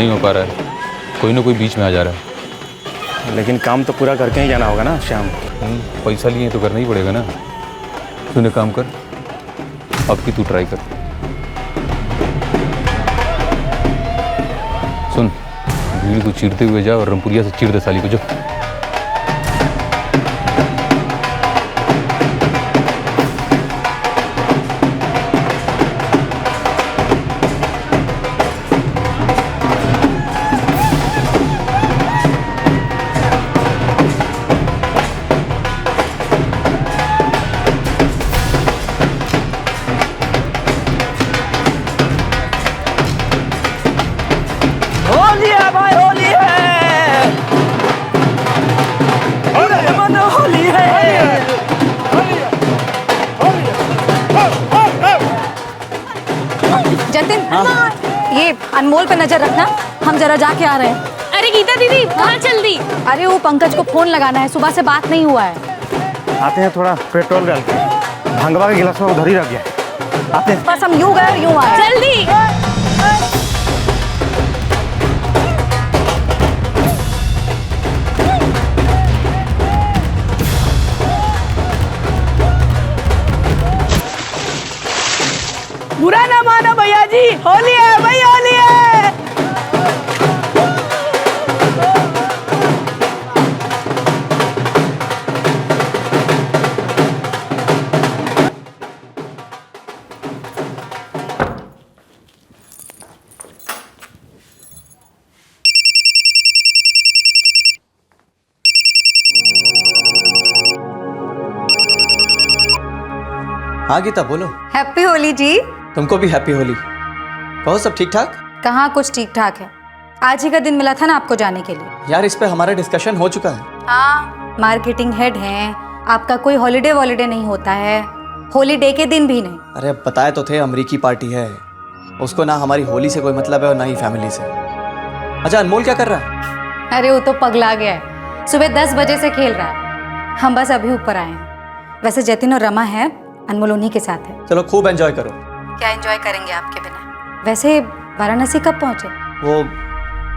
नहीं हो पा रहा है, कोई ना कोई बीच में आ जा रहा है। लेकिन काम तो पूरा करके ही जाना होगा ना श्याम। पैसा लिए तो करना ही पड़ेगा ना। तूने काम कर, अब की तू ट्राई कर। सुन, भीड़ को चीरते हुए जा और रमपुरिया से चीर दे साली को। जो जतिन, ये अनमोल पे नजर रखना, हम जरा जाके आ रहे हैं। अरे गीता दीदी कहाँ चल दी? अरे वो पंकज को फोन लगाना है, सुबह से बात नहीं हुआ है। आते हैं, थोड़ा पेट्रोल डाल के। भंगवा के गिलास में उधर ही रख गया। आते हैं। बस हम यूं गए और यूं आए। जल्दी। बुरा ना मानो भैया जी, होली है भाई, होली है। हाँ गीता बोलो। हैप्पी होली जी। तुमको भी हैप्पी होली। कहो सब ठीक ठाक? कहाँ कुछ ठीक ठाक है, आज ही का दिन मिला था ना आपको जाने के लिए। यार इस पे हमारा डिस्कशन हो चुका है। हाँ, मार्केटिंग हेड हैं, आपका कोई हॉलीडे वॉलीडे नहीं होता है, हॉलीडे के दिन भी नहीं। अरे अब बताए तो थे, अमरीकी पार्टी है, उसको ना हमारी होली से कोई मतलब है और ना ही फैमिली से। अच्छा अनमोल क्या कर रहा है? अरे वो तो पगला गया है, सुबह 10 बजे से खेल रहा है, हम बस अभी ऊपर आए हैं। वैसे जतिन और रमा है, अनमोल उन्हीं के साथ है। चलो खूब एंजॉय करो। क्या एंजॉय करेंगे आपके बिना। वैसे वाराणसी कब पहुंचे? वो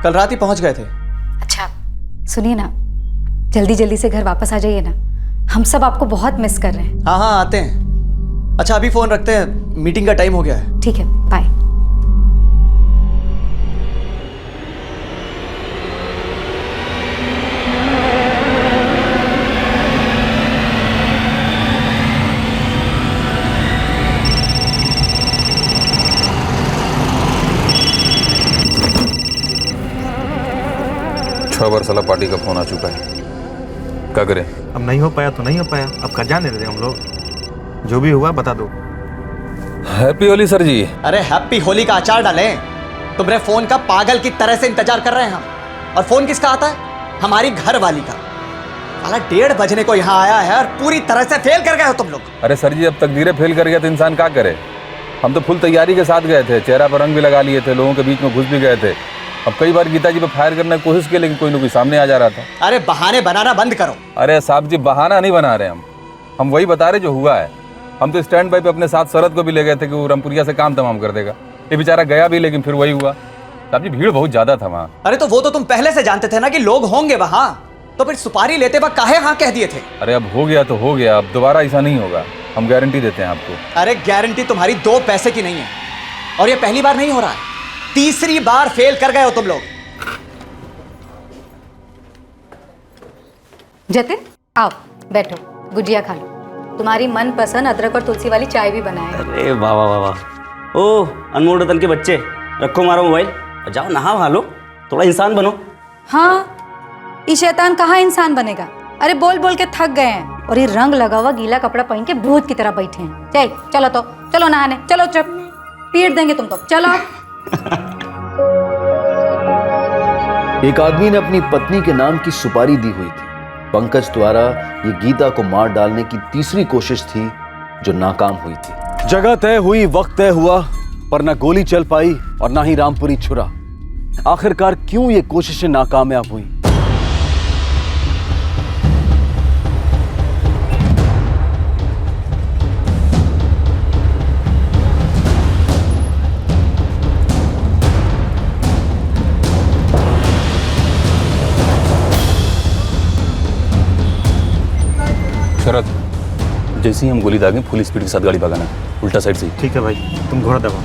कल रात ही पहुंच गए थे। अच्छा सुनिए ना, जल्दी जल्दी से घर वापस आ जाइए ना, हम सब आपको बहुत मिस कर रहे हैं। हाँ हाँ आते हैं। अच्छा अभी फोन रखते हैं, मीटिंग का टाइम हो गया है। ठीक है, बाय। छह बार साला पार्टी का फोन आ चुका है, क्या करें? अब नहीं हो पाया तो नहीं हो पाया, अब कर जाने दे हम लोग। जो भी हुआ बता दो। हैप्पी होली सर जी। अरे हैप्पी होली का अचार डालें। तुम्हारे फोन का पागल की तरह से इंतजार कर रहे हैं हम। और फोन किसका आता है? हमारी घर वाली का। साला 1:30 बजने को यहाँ आया है और पूरी तरह से फेल कर गए हो तुम लोग। अरे सर जी, अब तकदीरें फेल कर गया तो इंसान क्या करे? हम तो फुल तैयारी के साथ गए थे, चेहरा पर रंग भी लगा लिए थे, लोगों के बीच में घुस भी गए थे। अब कई बार गीता जी पे फायर करने की कोशिश की, लेकिन कोई ना कोई सामने आ जा रहा था। अरे बहाने बनाना बंद करो। अरे साहब जी, बहाना नहीं बना रहे हम वही बता रहे जो हुआ है। हम तो स्टैंड बाई पे अपने साथ शरद को भी ले गए थे कि वो रामपुरिया से काम तमाम कर देगा। ये बेचारा गया भी, लेकिन फिर वही हुआ। साहब जी भीड़ बहुत ज्यादा था वहाँ। अरे तो वो तो तुम पहले से जानते थे ना कि लोग होंगे वहाँ, तो फिर सुपारी लेते वक्त काहे हाँ कह दिए थे? अरे अब हो गया तो हो गया, अब दोबारा ऐसा नहीं होगा, हम गारंटी देते हैं आपको। अरे गारंटी तुम्हारी 2 पैसे की नहीं है, और ये पहली बार नहीं हो रहा है, तीसरी बार फेल कर गए हो तुम लोग। जतिन आओ बैठो, गुजिया खा लो, तुम्हारी मनपसंद अदरक और तुलसी वाली चाय भी बनाए हैं। अरे वाह वाह वाह वाह। ओ अनमोल रतन के बच्चे, रखो मारो मोबाइल और जाओ नहा वहा लो, थोड़ा इंसान बनो। हाँ, ये शैतान कहाँ इंसान बनेगा? अरे बोल बोल के थक गए हैं, और ये रंग लगा हुआ गीला कपड़ा पहन के भूत की तरह बैठे हैं। चलो तो चलो नहाने, चलो चुप, पीट देंगे तुम तो, चलो। एक आदमी ने अपनी पत्नी के नाम की सुपारी दी हुई थी। पंकज द्वारा ये गीता को मार डालने की तीसरी कोशिश थी जो नाकाम हुई थी। जगह तय हुई, वक्त तय हुआ, पर ना गोली चल पाई और ना ही रामपुरी छुरा। आखिरकार क्यों ये कोशिशें नाकामयाब हुई? शरद, जैसे ही हम गोली दागें फुल स्पीड के साथ गाड़ी भगाना, उल्टा साइड से। ठीक है भाई, तुम घोड़ा दबाओ।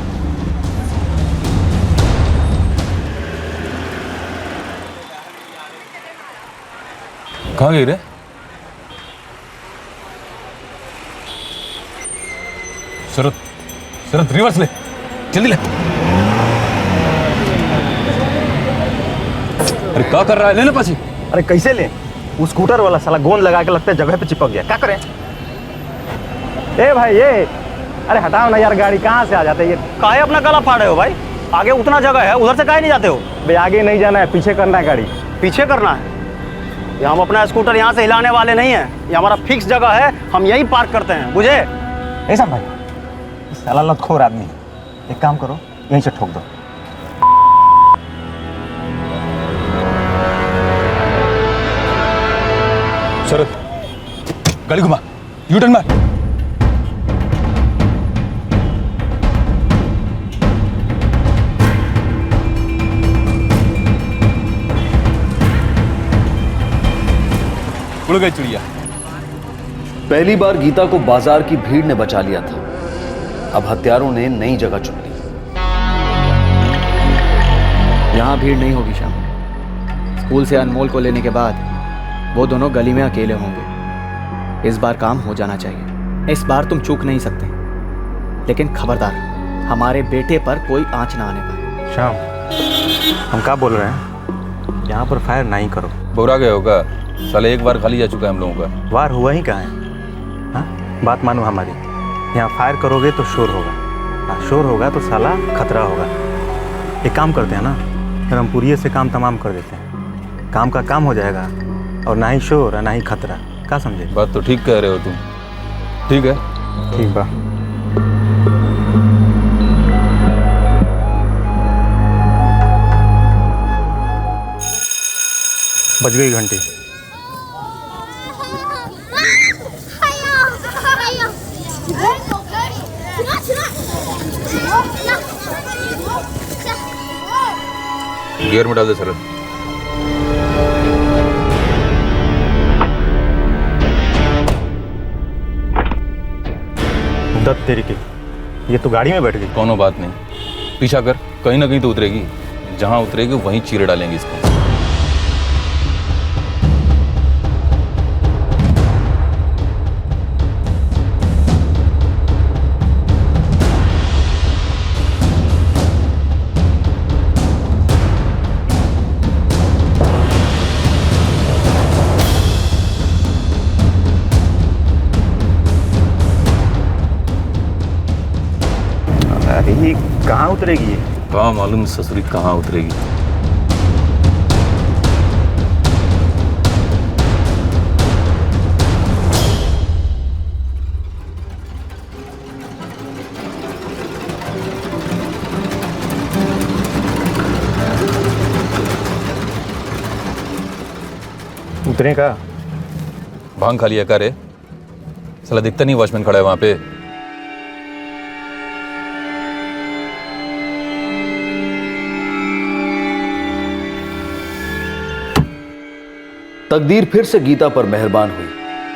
कहाँ गई रे? शरद, शरद रिवर्स ले, जल्दी ले। अरे क्या कर रहा है? लेना पाछी। अरे कैसे ले? वो स्कूटर वाला साला गोंद लगा के लगता है जगह पे चिपक गया। क्या करें? ए भाई ये, अरे हटाओ ना यार, गाड़ी कहाँ से आ जाते ये? काहे अपना गला फाड़े हो भाई? आगे उतना जगह है, उधर से काहे नहीं जाते हो? भाई आगे नहीं जाना है, पीछे करना है गाड़ी। पीछे करना है? ये हम अपना स्कूटर यहाँ से हिलाने वाले नहीं है, ये हमारा फिक्स जगह है, हम यहीं पार्क करते हैं, बुझे? ऐसा भाई, साला लतखोर आदमी है। एक काम करो, यहीं से ठोक दो। शरद, गाड़ी घुमा, यू टर्न मार। उड़ गई चिड़िया। पहली बार गीता को बाजार की भीड़ ने बचा लिया था। अब हत्यारों ने नई जगह चुन ली। यहाँ भीड़ नहीं होगी श्याम। स्कूल से अनमोल को लेने के बाद वो दोनों गली में अकेले होंगे। इस बार काम हो जाना चाहिए। इस बार तुम चूक नहीं सकते, लेकिन खबरदार, हमारे बेटे पर कोई आंच ना आने पाए। श्याम, हम क्या बोल रहे हैं? यहाँ पर फायर नहीं करो। बोरा गए होगा साले, एक बार खाली जा चुका है हम लोगों का। वार हुआ ही कहाँ है? हाँ, बात मानो हमारी। यहाँ फायर करोगे तो शोर होगा, और शोर होगा तो साला खतरा होगा। एक काम करते हैं ना, रामपुरिये से काम तमाम कर देते हैं। काम का काम हो जाएगा, और ना ही शोर और ना ही खतरा। क्या समझे? बात तो ठीक कह रहे हो तुम। ठीक है, ठीक बा। बज गई घंटी। गियर में डाल दे शरद। दत्त तेरी की, ये तो गाड़ी में बैठ गई। कोनो बात नहीं, पीछा कर, कहीं ना कहीं तो उतरेगी। जहां उतरेगी वहीं चीरे डालेंगे इसको। अरे ये कहाँ उतरेगी ये? कहाँ मालूम ससुरी कहाँ उतरेगी। उतरे का? भांग खा लिया का रे? साला दिखता नहीं वॉचमैन खड़ा है वहां पे। तकदीर फिर से गीता पर मेहरबान हुई,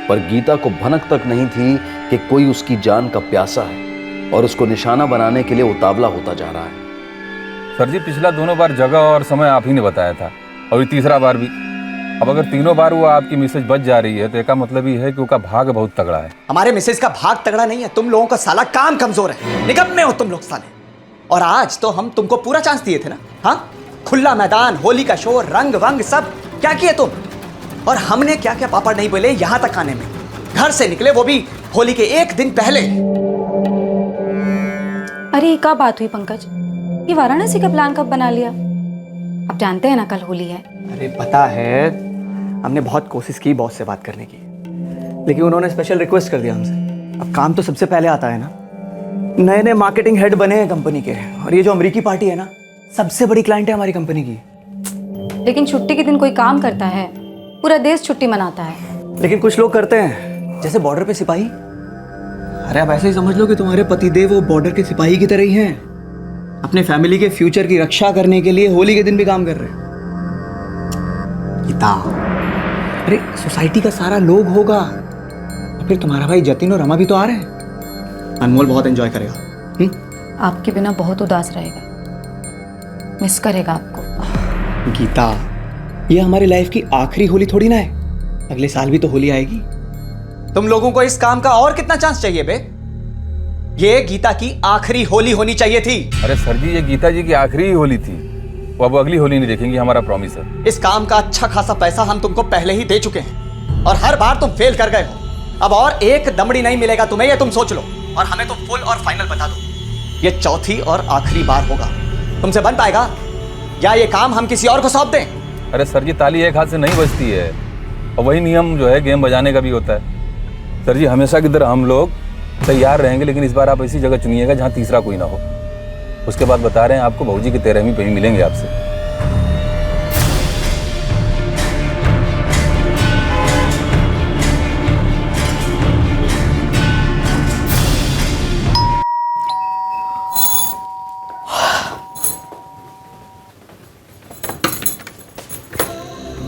पर गीता को भनक तक नहीं थी कि कोई उसकी जान का प्यासा है और उसको निशाना बनाने के लिए उतावला होता जा रहा है। सर जी, पिछला दोनों बार जगह और समय आप ही ने बताया था, और ये तीसरा बार भी। अब अगर तीनों बार वो आपकी मैसेज बच जा रही है तो इसका मतलब ये है कि उसका भाग बहुत तगड़ा है। हमारे मिसेज का भाग तगड़ा नहीं है, तुम लोगों का साला काम कमजोर है। निकम्मे हो तुम लोग साले। और आज तो हम तुमको पूरा चांस दिए थे ना। हाँ, खुला मैदान, होली का शोर, रंग वंग सब क्या किए तुम? और हमने क्या क्या पापड़ नहीं बोले यहां तक आने में। घर से निकले वो भी होली के एक दिन पहले। अरे ये क्या बात हुई पंकज? ये वाराणसी का प्लान कब बना लिया? अब जानते हैं ना कल होली है। अरे पता है, हमने बहुत कोशिश की बॉस से बात करने की, लेकिन उन्होंने स्पेशल रिक्वेस्ट कर दिया हमसे। अब काम तो सबसे पहले आता है ना। नए नए मार्केटिंग हेड बने हैं कंपनी के, और ये जो अमेरिकी पार्टी है ना, सबसे बड़ी क्लाइंट है हमारी कंपनी की। लेकिन छुट्टी के दिन कोई काम करता है? पूरा देश छुट्टी मनाता है। लेकिन कुछ लोग करते हैं, जैसे बॉर्डर पे सिपाही। अरे आप ऐसे ही समझ लो कि तुम्हारे पतिदेव वो बॉर्डर के सिपाही की तरह ही हैं। अपने फैमिली के फ्यूचर की रक्षा करने के लिए होली के दिन भी काम कर रहे हैं। गीता, अरे सोसाइटी का सारा लोग होगा, फिर तुम्हारा भाई जतिन और रमा भी तो आ रहे हैं। अनमोल बहुत एंजॉय करेगा। आपके बिना बहुत उदास रहेगा, मिस करेगा आपको। गीता, ये हमारी लाइफ की आखिरी होली थोड़ी ना है, अगले साल भी तो होली आएगी। तुम लोगों को इस काम का और कितना चांस चाहिए बे? ये गीता की आखिरी होली होनी चाहिए थी। अरे सर जी, ये गीता जी की आखिरी ही होली थी, वो अब अगली होली नहीं देखेंगी, हमारा प्रॉमिस है। इस काम का अच्छा खासा पैसा हम तुमको पहले ही दे चुके हैं और हर बार तुम फेल कर गए हो। अब और एक दमड़ी नहीं मिलेगा तुम्हें, ये तुम सोच लो, और हमें तो फुल और फाइनल बता दो। ये चौथी और आखिरी बार होगा। तुमसे बन पाएगा या ये काम हम किसी और को सौंप दें? अरे सर जी, ताली एक हाथ से नहीं बजती है, और वही नियम जो है गेम बजाने का भी होता है। सर जी, हमेशा की तरह हम लोग तैयार रहेंगे, लेकिन इस बार आप ऐसी जगह चुनिएगा जहाँ तीसरा कोई ना हो। उसके बाद बता रहे हैं आपको, भाऊजी की 13वीं पे ही मिलेंगे आपसे।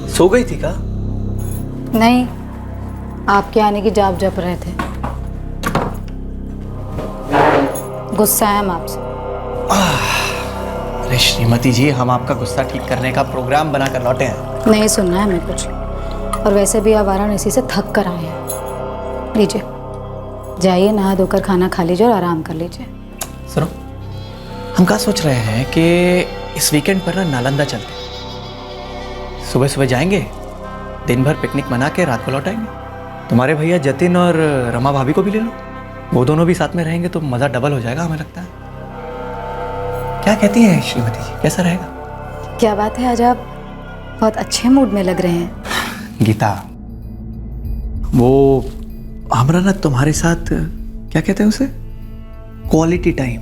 सो गई थी का? नहीं, आपके आने की जाप जप रहे थे। गुस्सा है हम आपसे। अरे श्रीमती जी, हम आपका गुस्सा ठीक करने का प्रोग्राम बनाकर लौटे हैं। नहीं सुनना है हमें कुछ, और वैसे भी आप वाराणसी से थक कर आए हैं। लीजिए, जाइए नहा धोकर खाना खा लीजिए और आराम कर लीजिए। सुनो, हम क्या सोच रहे हैं कि इस वीकेंड पर ना नालंदा चलते हैं। सुबह सुबह जाएंगे, दिन भर पिकनिक मना के रात को लौट आएंगे। तुम्हारे भैया जतिन और रमा भाभी को भी ले लो, वो दोनों भी साथ में रहेंगे तो मज़ा डबल हो जाएगा हमें लगता है। क्या कहती हैं श्रीमती जी, कैसा रहेगा? क्या बात है, आज आप बहुत अच्छे मूड में लग रहे हैं। गीता, वो हमरा ना तुम्हारे साथ, क्या कहते हैं उसे, क्वालिटी टाइम,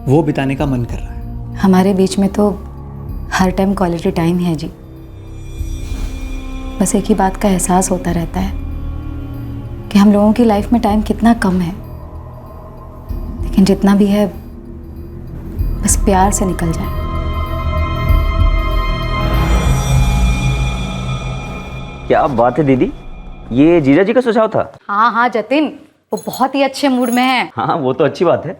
वो बिताने का मन कर रहा है। हमारे बीच में तो हर टाइम क्वालिटी टाइम है जी। बस एक ही बात का एहसास होता रहता है कि हम लोगों की लाइफ में टाइम कितना कम है, लेकिन जितना भी है बस प्यार से निकल जाए। क्या बात है दीदी, ये जीजा जी का सुझाव था? हाँ हाँ जतिन, वो बहुत ही अच्छे मूड में है। हाँ, वो तो अच्छी बात है,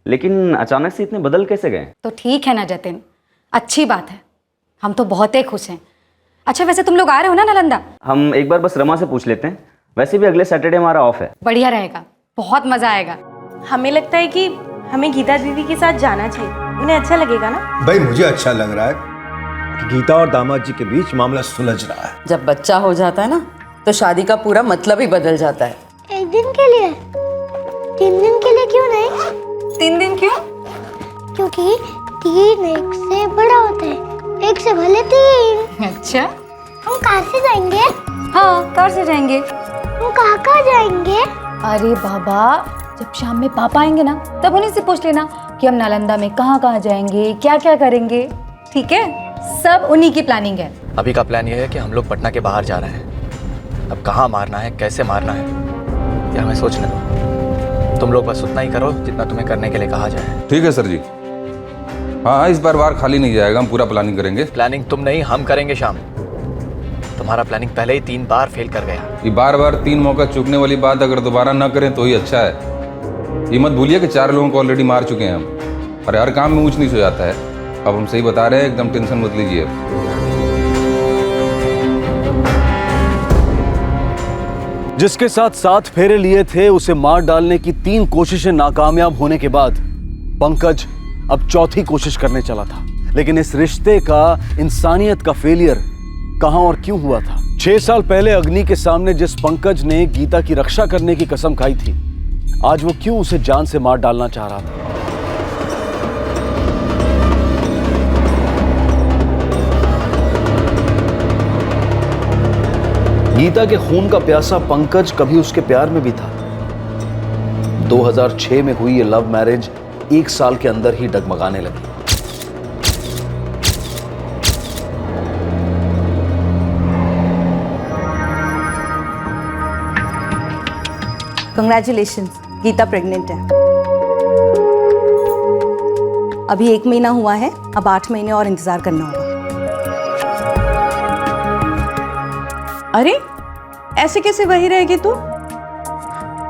लेकिन अचानक से इतने बदल कैसे गए? तो ठीक है ना जतिन, अच्छी बात है, हम तो बहुत ही खुश हैं। अच्छा, वैसे तुम लोग आ रहे हो ना नालंदा? हम एक बार बस रमा से पूछ लेते हैं, वैसे भी अगले सैटरडे हमारा ऑफ है। बढ़िया रहेगा, बहुत मजा आएगा। हमें लगता है कि हमें गीता दीदी के साथ जाना चाहिए, उन्हें अच्छा लगेगा ना? भाई मुझे अच्छा लग रहा है कि गीता और दामाद जी के बीच मामला सुलझ रहा है। जब बच्चा हो जाता है ना, तो शादी का पूरा मतलब ही बदल जाता है। एक दिन के लिए, 3 दिन के लिए क्यों नहीं? 3 दिन क्यों? क्योंकि 3 1 से बड़ा होता है, 1 से भले 3। अच्छा, हम कार से जाएंगे? हाँ कार से जाएंगे। हम कहाँ जाएंगे? अरे बाबा, जब शाम में पापा आएंगे ना, तब उन्हीं से पूछ लेना कि हम नालंदा में कहाँ कहाँ जाएंगे, क्या क्या करेंगे। ठीक है, सब उन्हीं की प्लानिंग है। अभी का प्लान ये है कि हम लोग पटना के बाहर जा रहे हैं। अब कहाँ मारना है, कैसे मारना है, ये हमें सोचने दो। तुम लोग बस उतना ही करो जितना तुम्हें करने के लिए कहा जाए। ठीक है सर जी। हाँ, इस बार खाली नहीं जाएगा, हम पूरा प्लानिंग करेंगे। प्लानिंग तुम नहीं, हम करेंगे श्याम। तुम्हारा प्लानिंग पहले ही 3 बार फेल कर गया। ये बार 3 मौका चूकने वाली बात अगर दोबारा ना करें तो ही अच्छा है। ये मत भूलिए कि 4 लोगों को ऑलरेडी मार चुके हैं हम, और हर काम में ऊंच नीच हो जाता है। अब हम सही बता रहे हैं, एकदम टेंशन मत लीजिए। जिसके साथ 7 फेरे लिए थे, उसे मार डालने की 3 कोशिशें नाकामयाब होने के बाद पंकज अब चौथी कोशिश करने चला था। लेकिन इस रिश्ते का, इंसानियत का फेलियर कहां और क्यों हुआ था? 6 साल पहले अग्नि के सामने जिस पंकज ने गीता की रक्षा करने की कसम खाई थी, आज वो क्यों उसे जान से मार डालना चाह रहा था? गीता के खून का प्यासा पंकज कभी उसके प्यार में भी था। 2006 में हुई ये लव मैरिज 1 साल के अंदर ही डगमगाने लगी। कंग्रेचुलेशंस, गीता प्रेग्नेंट है। अभी 1 महीना हुआ है, अब 8 महीने और इंतजार करना होगा। अरे ऐसे कैसे वही रहेगी तू?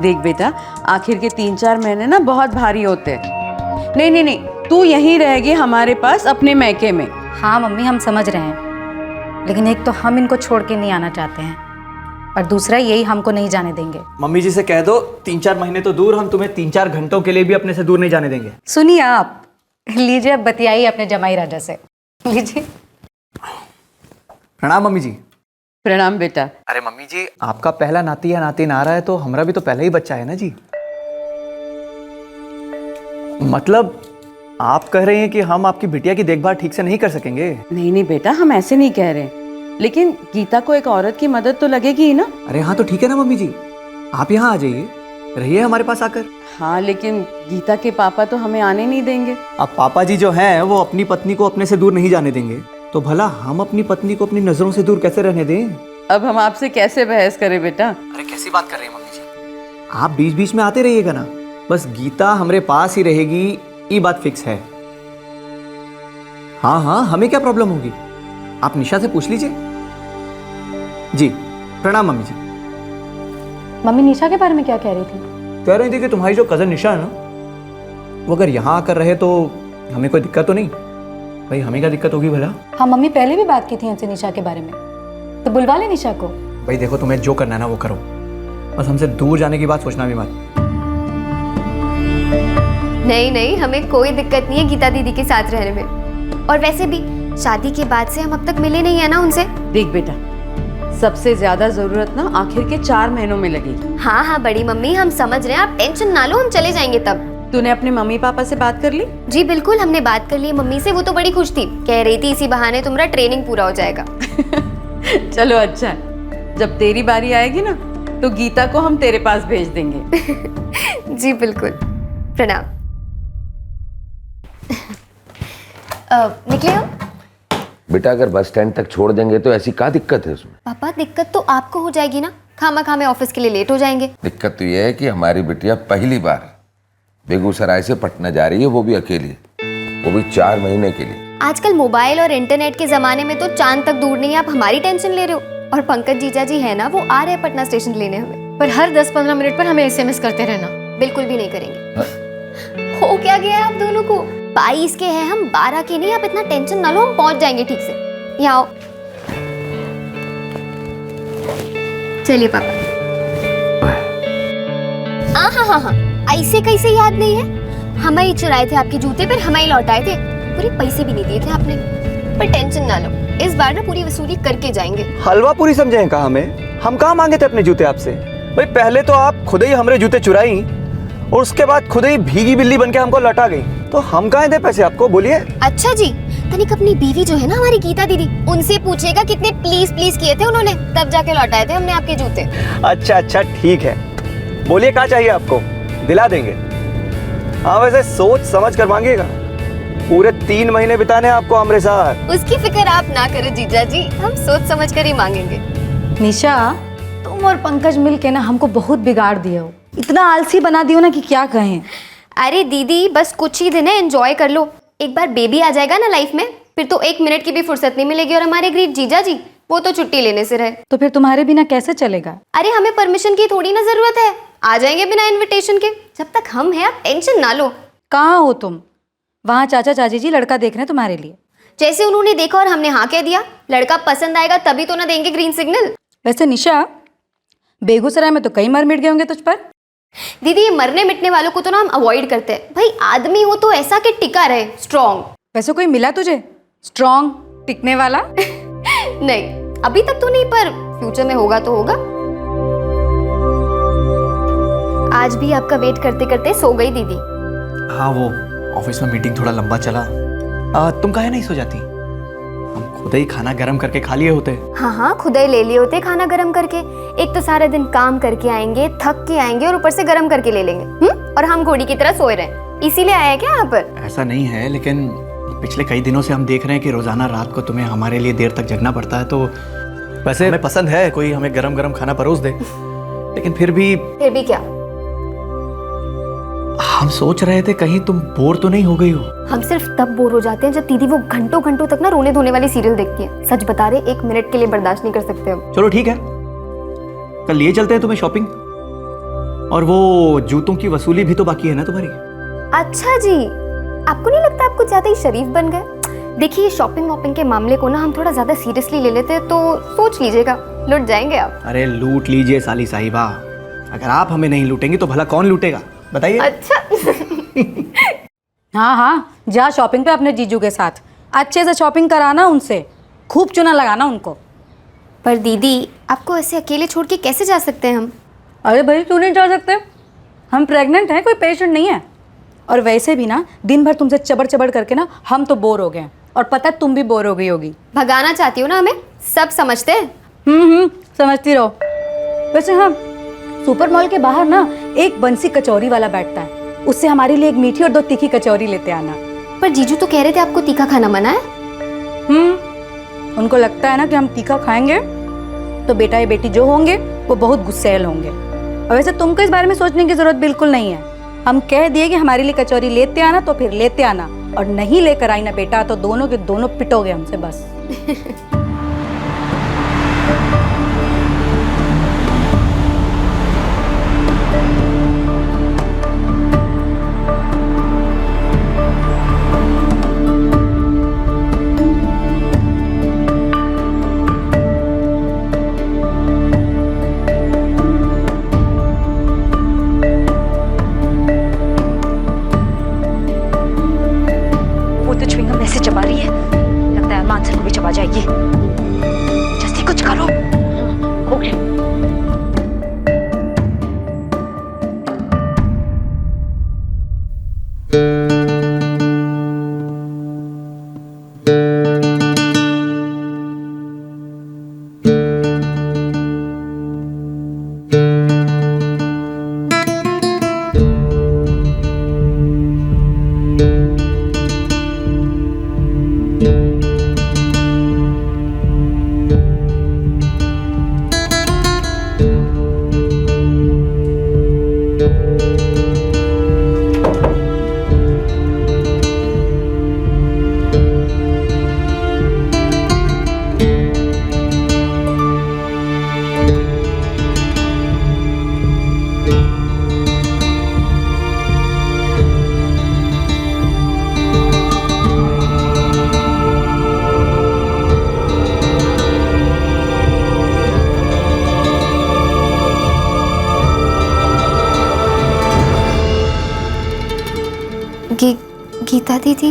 देख बेटा, आखिर के 3-4 महीने ना बहुत भारी होते हैं। नहीं नहीं नहीं, तू यहीं रहेगी हमारे पास अपने मैके में। हाँ मम्मी, हम समझ रहे हैं, लेकिन एक तो हम इनको छोड़ के नहीं आना चाहते हैं और दूसरा यही हमको नहीं जाने देंगे। मम्मी जी से कह दो 3-4 महीने तो दूर, हम तुम्हें 3-4 घंटों के लिए भी अपने से दूर नहीं जाने देंगे। सुनिए आप, लीजिए अब बतियाइए अपने जमाई राजा से, लीजिए। प्रणाम मम्मी जी। प्रणाम बेटा। अरे मम्मी जी, आपका पहला नाती या नातिन आ रहा है तो हमारा भी तो पहला ही बच्चा है ना जी। मतलब आप कह रहे हैं कि हम आपकी बिटिया की देखभाल ठीक से नहीं कर सकेंगे? नहीं नहीं बेटा, हम ऐसे नहीं कह रहे, लेकिन गीता को एक औरत की मदद तो लगेगी ही ना। अरे हाँ, तो ठीक है ना मम्मी जी, आप यहाँ आ जाइए, रहिए हमारे पास आकर। हाँ, लेकिन गीता के पापा तो हमें आने नहीं देंगे। अब पापा जी जो हैं वो अपनी पत्नी को अपने से दूर नहीं जाने देंगे, तो भला हम अपनी पत्नी को अपनी नजरों से दूर कैसे रहने दें? अब हम आपसे कैसे बहस करें बेटा? अरे कैसी बात कर रहे हैं मम्मी जी, आप बीच बीच में आते रहिएगा ना, बस गीता हमारे पास ही रहेगी, ये बात फिक्स है। हाँ हाँ, हमें क्या प्रॉब्लम होगी, आप निशा से पूछ लीजिए। जी प्रणाम मम्मी जी। मम्मी निशा के बारे में क्या कह रही थी? कह रही थी कि तुम्हारी जो कजन निशा है ना, वो अगर यहाँ आकर रहे तो हमें कोई दिक्कत तो नहीं। भाई हमें क्या दिक्कत होगी भला? हाँ मम्मी, पहले भी बात की थी हमसे निशा के बारे में, तो बुलवा ले निशा को। भाई देखो, तुम्हें जो करना है ना वो करो, बस हमसे दूर जाने की बात सोचना भी मत। नहीं नहीं, हमें कोई दिक्कत नहीं है गीता दीदी के साथ रहने में। और वैसे भी शादी के बाद से हम अब तक मिले नहीं है ना उनसे। देख बेटा, सबसे ज्यादा जरूरत ना आखिर के 4 महीनों में लगेगी। हाँ हाँ बड़ी मम्मी, हम समझ रहे हैं, आप टेंशन ना लो, हम चले जाएंगे तब। तूने अपने मम्मी पापा से बात कर ली? जी बिल्कुल, हमने बात कर ली मम्मी से, वो तो बड़ी खुश थी, कह रही थी इसी बहाने तुम्हारा ट्रेनिंग पूरा हो जाएगा। चलो अच्छा है, जब तेरी बारी आएगी ना तो गीता को हम तेरे पास भेज देंगे। जी बिल्कुल, प्रणाम। निकले हम? बेटा अगर बस स्टैंड तक छोड़ देंगे तो ऐसी क्या दिक्कत है उसमें? पापा दिक्कत तो आपको हो जाएगी ना, खामा में ऑफिस के लिए लेट हो जाएंगे। दिक्कत तो यह है कि हमारी बिटिया पहली बार बेगूसराय से पटना जा रही है, वो भी अकेली, वो भी 4 महीने के लिए। आजकल मोबाइल और इंटरनेट के जमाने में तो चांद तक दूर नहीं है, आप हमारी टेंशन ले रहे हो। और पंकज जीजा जी है ना, वो आ रहे हैं पटना स्टेशन लेने हमें, पर हर 10-15 मिनट पर हमें SMS करते रहना। बिल्कुल भी नहीं करेंगे। हो क्या गया है आप दोनों को? 22 के हैं हम, 12 के नहीं, आप इतना टेंशन ना लो, हम पहुंच जाएंगे ठीक से। यहाँ आओ, चलिए पापा। हाँ, ऐसे कैसे याद नहीं है, हमें ही चुराए थे आपके जूते, फिर हमें ही लौटाए थे, पूरे पैसे भी नहीं दिए थे आपने। पर टेंशन ना लो, इस बार ना पूरी वसूली करके जाएंगे। हलवा पूरी समझे कहा हमें? हम कहाँ मांगे थे अपने जूते आपसे? भाई पहले तो आप खुद ही हमारे जूते चुराई और उसके बाद खुद ही भीगी बिल्ली बनके हमको लौटा गई, तो हम कहाँ दे पैसे आपको, बोलिए। अच्छा जी, तनिक अपनी बीवी जो है ना हमारी गीता दीदी, उनसे पूछिएगा कितने प्लीज किए थे उन्होंने, तब जाके लौटाए थे हमने आपके जूते। अच्छा ठीक है, बोलिए क्या चाहिए आपको, दिला देंगे। हाँ वैसे सोच समझ कर मांगिएगा, पूरे 3 महीने बिताने आपको हमारे साथ। उसकी फिक्र आप ना करो जीजा जी, हम सोच समझ कर ही मांगेंगे। निशा, तुम और पंकज मिल के ना हमको बहुत बिगाड़ दिए हो, इतना आलसी बना दियो ना कि क्या कहें। अरे दीदी बस कुछ ही दिन है, एंजॉय कर लो, एक बार बेबी आ जाएगा ना लाइफ में, फिर तो 1 मिनट की भी फुर्सत नहीं मिलेगी। और हमारे ग्रीट जीजा जी, वो तो छुट्टी लेने से रहे। तो फिर तुम्हारे बिना कैसे चलेगा? अरे हमें परमिशन की थोड़ी ना जरूरत है, आ जाएंगे बिना इनविटेशन के, जब तक हम हैं आप टेंशन ना लो। कहाँ हो तुम? वहाँ चाचा चाची जी लड़का देख रहे हैं तुम्हारे लिए। जैसे उन्होंने देखा और हमने हाँ कह दिया, लड़का पसंद आएगा तभी तो ना देंगे ग्रीन सिग्नल। वैसे निशा, बेगूसराय में तो कई मर मिट गए होंगे तुझ पर। दीदी ये मरने मिटने वालों को तो ना हम अवॉइड करते हैं, भाई आदमी हो तो ऐसा कि टिका रहे, स्ट्रॉन्ग। वैसे कोई मिला तुझे स्ट्रॉन्ग टिकने वाला? नहीं अभी तक तो नहीं, पर फ्यूचर में होगा तो होगा। आज भी आपका वेट करते करते सो गई दीदी। हाँ वो ऑफिस में मीटिंग थोड़ा लंबा चला। तुम काहे नहीं सो जाती? हम खुद ही खाना गरम करके खा लिए होते। हाँ खुद ही ले लिए होते खाना गरम करके। एक तो सारा दिन काम करके आएंगे, थक के आएंगे और ऊपर से गरम करके ले लेंगे। और हम घोड़ी की तरह सोए रहे, इसीलिए आया क्या यहाँ पर? ऐसा नहीं है, लेकिन पिछले कई दिनों से हम देख रहे हैं कि रोजाना रात को तुम्हें हमारे लिए देर तक जगना पड़ता है। तो वैसे हमें पसंद है कोई हमें गरम गरम खाना परोस दे, लेकिन फिर भी क्या? हम सोच रहे थे कहीं तुम बोर तो नहीं हो गई हो। हम सिर्फ तब बोर हो जाते हैं जब दीदी वो घंटों घंटों तक ना रोने धोने वाली सीरियल देखती है। सच बता रहे, 1 मिनट के लिए बर्दाश्त नहीं कर सकते हम। चलो ठीक है, कल लिए चलते हैं तुम्हें शॉपिंग। और वो जूतों की वसूली भी तो बाकी है ना तुम्हारी। अच्छा जी, आपको नहीं लगता आप कुछ ज्यादा ही शरीफ बन गए? देखिए शॉपिंग वॉपिंग के मामले को ना हम थोड़ा ज्यादा सीरियसली ले लेते हैं तो सोच लीजिएगा, लुट जाएंगे आप। अरे लूट लीजिए साली साहिबा, अगर आप हमें नहीं लूटेंगे तो भला कौन लूटेगा बताइए। अच्छा हाँ हाँ, जा शॉपिंग पे अपने जीजू के साथ, अच्छे से शॉपिंग कराना उनसे, खूब चुना लगाना उनको। पर दीदी आपको ऐसे अकेले छोड़ के कैसे जा सकते हैं हम? अरे भाई क्यों नहीं जा सकते, हम प्रेग्नेंट हैं, कोई पेशेंट नहीं है। और वैसे भी ना दिन भर तुमसे चबड़ चबड़ करके ना हम तो बोर हो गए हैं, और पता है तुम भी बोर हो गई होगी। भगाना चाहती हो ना हमें, सब समझते हैं। समझती रहो। वैसे हाँ, सुपर मॉल के बाहर ना एक बंसी कचौरी वाला बैठता है, उससे हमारे लिए एक मीठी और 2 तीखी कचौरी लेते आना। पर जीजू तो कह रहे थे आपको तीखा खाना मना है। उनको लगता है ना कि हम तीखा खाएंगे तो बेटा या बेटी जो होंगे वो बहुत गुस्सैल होंगे। और वैसे तुमको इस बारे में सोचने की जरूरत बिल्कुल नहीं है, हम कह दिए कि हमारे लिए कचौरी लेते आना तो फिर लेते आना, और नहीं लेकर आई ना बेटा तो दोनों के दोनों पिटोगे हमसे बस। ऐसे चबा रही है, लगता है मानसर को भी चबा जाएगी। जल्दी कुछ करो। ओके। गीता दीदी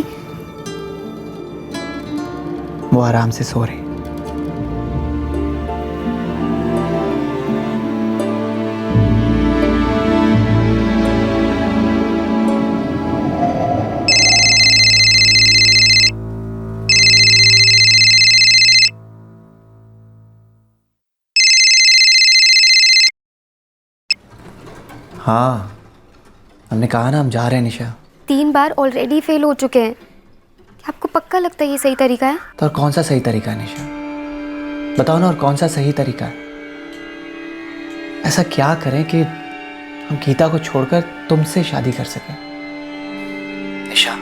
वो आराम से सो रही। हाँ, हमने कहा ना हम जा रहे हैं निशा। 3 बार ऑलरेडी फेल हो चुके हैं, आपको पक्का लगता है ये सही तरीका है? तो और कौन सा सही तरीका है निशा, बताओ ना, और कौन सा सही तरीका है? ऐसा क्या करें कि हम गीता को छोड़कर तुमसे शादी कर सकें? निशा,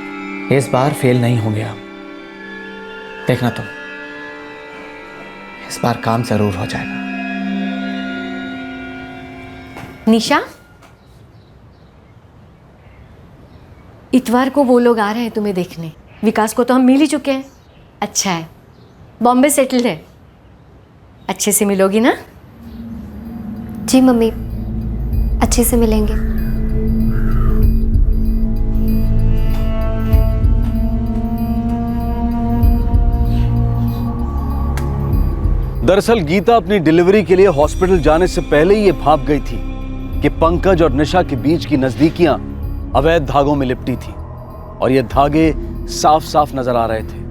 इस बार फेल नहीं होंगे हम, देखना तुम, इस बार काम जरूर हो जाएगा। निशा, इतवार को वो लोग आ रहे हैं तुम्हें देखने। विकास को तो हम मिल ही चुके हैं। अच्छा है, बॉम्बे सेटल्ड है, अच्छे से मिलोगी ना? जी मम्मी, अच्छे से मिलेंगे। दरअसल गीता अपनी डिलीवरी के लिए हॉस्पिटल जाने से पहले ही ये भाप गई थी कि पंकज और निशा के बीच की नजदीकियां अवैध धागों में लिपटी थी, और ये धागे साफ साफ नजर आ रहे थे।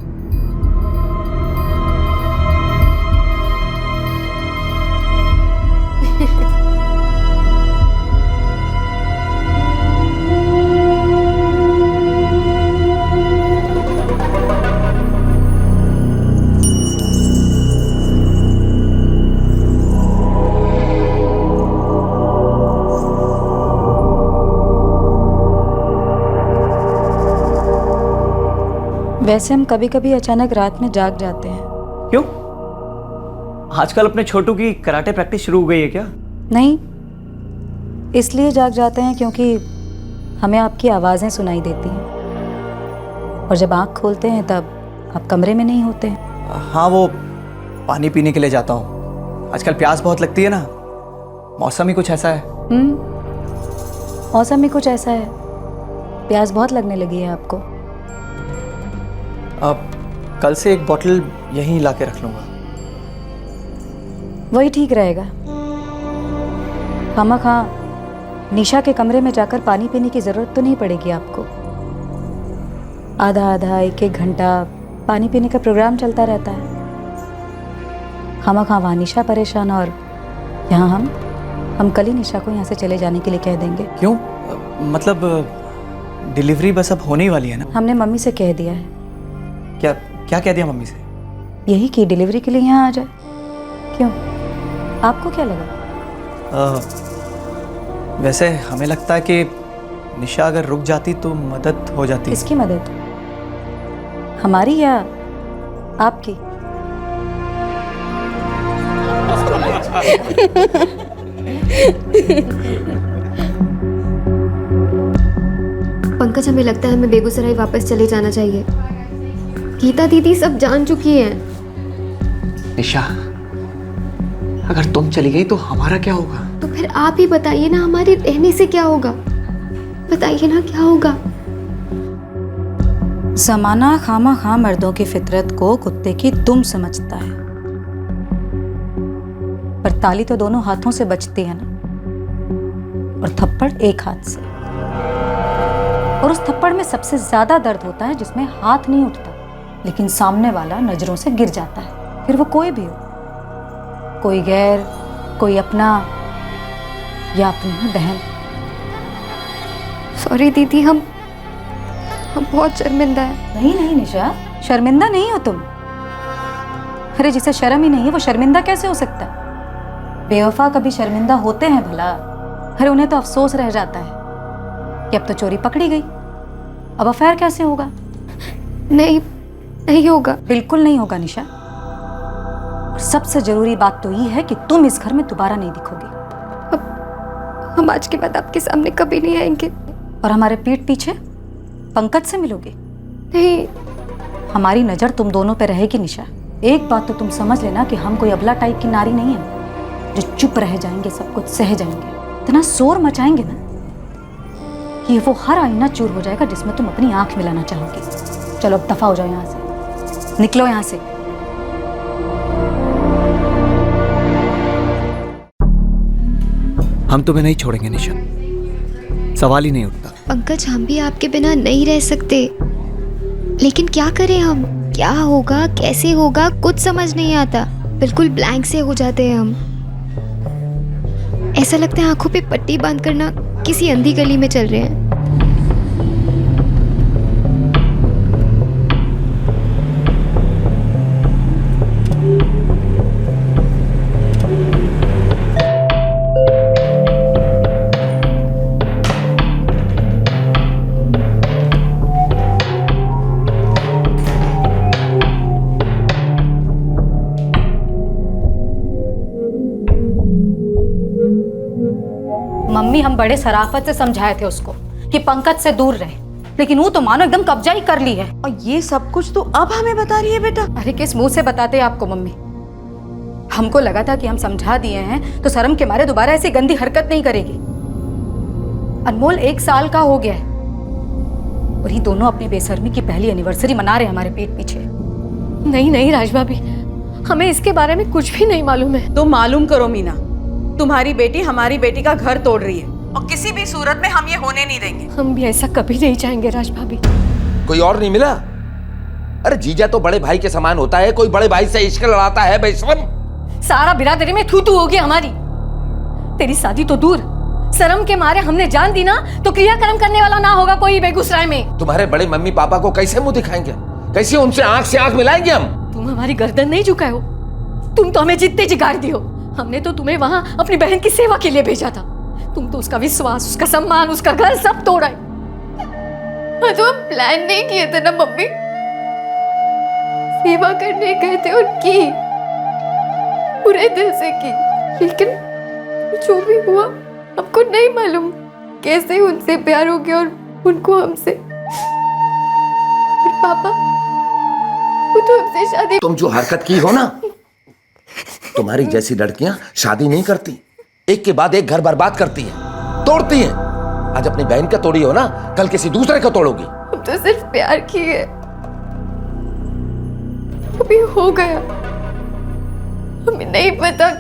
वैसे हम कभी कभी अचानक रात में जाग जाते हैं। क्यों? आजकल अपने छोटू की कराटे प्रैक्टिस शुरू हो गई है क्या? नहीं, इसलिए जाग जाते हैं क्योंकि हमें आपकी आवाज़ें सुनाई देती हैं, और जब आँख खोलते हैं तब आप कमरे में नहीं होते हैं। हाँ, वो पानी पीने के लिए जाता हूँ। आजकल प्यास बहुत लगती है ना, मौसम ही कुछ ऐसा है। मौसम भी कुछ ऐसा है, प्यास बहुत लगने लगी है आपको। अब कल से एक बोतल यहीं ला के रख लूँगा। वही ठीक रहेगा। खामखा निशा के कमरे में जाकर पानी पीने की ज़रूरत तो नहीं पड़ेगी आपको। आधा आधा एक एक घंटा पानी पीने का प्रोग्राम चलता रहता है। खामखा वहाँ निशा परेशान, और यहाँ हम कल ही निशा को यहाँ से चले जाने के लिए कह देंगे। क्यों? मतलब डिलीवरी बस अब होने ही वाली है ना? हमने मम्मी से कह दिया है। क्या क्या कह दिया मम्मी से? यही कि डिलीवरी के लिए यहाँ आ जाए। क्यों, आपको क्या लगा? वैसे हमें लगता है कि निशा अगर रुक जाती तो मदद हो जाती। किसकी मदद? हमारी या आपकी? पंकज, हमें लगता है हमें बेगूसराय वापस चले जाना चाहिए। गीता दीदी सब जान चुकी हैं। निशा, अगर तुम चली गई तो हमारा क्या होगा? तो फिर आप ही बताइए ना, हमारे रहने से क्या होगा? बताइए ना क्या होगा? ज़माना खामा मर्दों की फितरत को कुत्ते की दुम समझता है, पर ताली तो दोनों हाथों से बजती है ना, और थप्पड़ एक हाथ से। और उस थप्पड़ में सबसे ज्यादा दर्द होता है जिसमें हाथ नहीं उठता, लेकिन सामने वाला नजरों से गिर जाता है। फिर वो कोई भी हो, कोई गैर, कोई अपना, या अपनी बहन। सॉरी दीदी, हम बहुत शर्मिंदा है। नहीं निशा, शर्मिंदा नहीं हो तुम। अरे जिसे शर्म ही नहीं है वो शर्मिंदा कैसे हो सकता है? बेवफा कभी शर्मिंदा होते हैं भला? अरे उन्हें तो अफसोस रह जाता है कि अब तो चोरी पकड़ी गई, अब अफेयर कैसे होगा? नहीं होगा। बिल्कुल नहीं होगा निशा। और सबसे जरूरी बात तो ये है कि तुम इस घर में दोबारा नहीं दिखोगी। हम आज के बाद आपके सामने कभी नहीं आएंगे। और हमारे पीठ पीछे पंकज से मिलोगे? नहीं। हमारी नजर तुम दोनों पे रहेगी निशा। एक बात तो तुम समझ लेना कि हम कोई अबला टाइप की नारी नहीं है जो चुप रह जाएंगे, सब कुछ सह जाएंगे। इतना शोर मचाएंगे ना कि वो हर आईना चूर हो जाएगा जिसमें तुम अपनी आंख मिलाना चाहोगे। चलो अब दफा हो जाओ यहाँ से, निकलो यहाँ से। हम तुम्हें नहीं छोड़ेंगे निशा, सवाल ही नहीं उठता। पंकज, हम भी आपके बिना नहीं रह सकते, लेकिन क्या करें हम? क्या होगा, कैसे होगा, कुछ समझ नहीं आता। बिल्कुल ब्लैंक से हो जाते हैं हम। ऐसा लगता है आंखों पे पट्टी बांध कर ना किसी अंधी गली में चल रहे हैं। मम्मी, हम बड़े सराफत से समझाए थे उसको कि पंकज से दूर रहे, लेकिन वो तो मानो एकदम कब्जा ही कर ली है। और ये सब कुछ तो अब हमें बता रही है बेटा? अरे किस मुंह से बताते हैं आपको मम्मी? हमको लगा था कि हम समझा दिए हैं तो शर्म के मारे दोबारा ऐसी गंदी हरकत नहीं करेगी। अनमोल 1 साल का हो गया है और ये दोनों अपनी बेशर्मी की पहली एनिवर्सरी मना रहे हैं हमारे पीठ पीछे। नहीं राज भाभी, हमें इसके बारे में कुछ भी नहीं मालूम है। तो मालूम करो मीना, तुम्हारी बेटी हमारी बेटी का घर तोड़ रही है और किसी भी सूरत में हम ये होने नहीं देंगे। हम भी ऐसा कभी नहीं चाहेंगे राज भाभी। कोई और नहीं मिला? अरे जीजा तो बड़े भाई के समान होता है, कोई बड़े भाई से इश्क लड़ाता है बेशरम? सारा बिरादरी में थू होगी हमारी। तेरी शादी तो दूर, शर्म के मारे हमने जान दी ना तो क्रियाक्रम करने वाला ना होगा कोई बेगूसराय में। तुम्हारे बड़े मम्मी पापा को कैसे मुंह दिखाएंगे? कैसे उनसे आंख से आंख मिलाएंगे हम? तुम हमारी गर्दन नहीं झुकाए हो, तुम तो हमें जितने जिगाड़ दी हो। हमने तो तुम्हें वहां अपनी बहन की सेवा के लिए भेजा था, तुम तो उसका विश्वास, उसका सम्मान, उसका घर सब तोड़ा है। तो हम प्लान नहीं किए थे ना मम्मी, सेवा करने गए थे और की, पूरे दिल से की, लेकिन जो भी हुआ आपको नहीं मालूम कैसे उनसे प्यार हो गया और उनको हमसे। और पापा वो तो हमसे शादी। तुम जो हरकत की हो ना, तुम्हारी जैसी लड़कियां शादी नहीं करती, एक के बाद एक घर बर्बाद करती हैं, तोड़ती हैं। आज अपनी बहन का तोड़ी हो ना, कल किसी दूसरे का तोड़ोगी। हम तो सिर्फ प्यार किए, अभी हो गया। हमें नहीं पता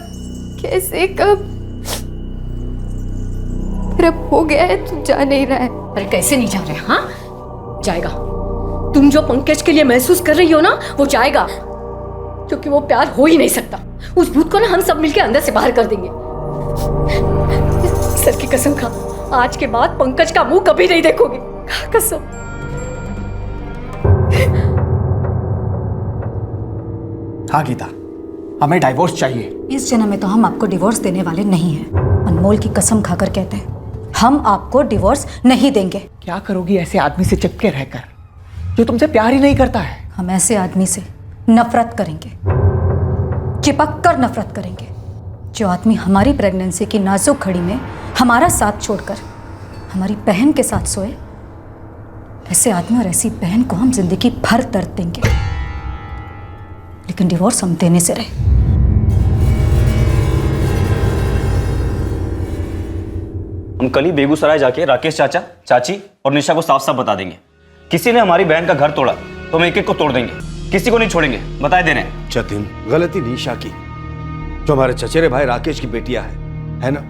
कैसे कब, फिर अब हो गया है तो जा नहीं रहा है। अरे कैसे नहीं जा रहे? हाँ जाएगा। तुम जो पंकज के लिए महसूस कर रही हो ना, वो जाएगा, क्योंकि वो प्यार हो ही नहीं सकता। उस भूत को ना हम सब मिलकर अंदर से बाहर कर देंगे। सर की कसम खा, आज के बाद पंकज का मुंह कभी नहीं देखोगे, कसम। हाँ गीता, हमें डाइवोर्स चाहिए। इस जन्म में तो हम आपको डिवोर्स देने वाले नहीं हैं। अनमोल की कसम खाकर कहते हैं, हम आपको डिवोर्स नहीं देंगे। क्या करोगी ऐसे आदमी से चिपके रहकर, जो तुमसे प्यार ही नहीं करता है? हम ऐसे आदमी से नफरत करेंगे, चिपक कर नफरत करेंगे। जो आदमी हमारी प्रेगनेंसी की नाजुक घड़ी में हमारा साथ छोड़कर हमारी बहन के साथ सोए, ऐसे आदमी और ऐसी बहन को हम जिंदगी भर दर्द देंगे, लेकिन डिवोर्स हम देने से रहे। हम कल ही बेगूसराय जाके राकेश चाचा, चाची और निशा को साफ साफ बता देंगे, किसी ने हमारी बहन का घर तोड़ा तो हम एक एक को तोड़ देंगे, किसी को नहीं छोड़ेंगे, बताए दे रहे हैं। जतिन, गलती निशा की, जो हमारे चचेरे भाई राकेश की बेटियां है ना?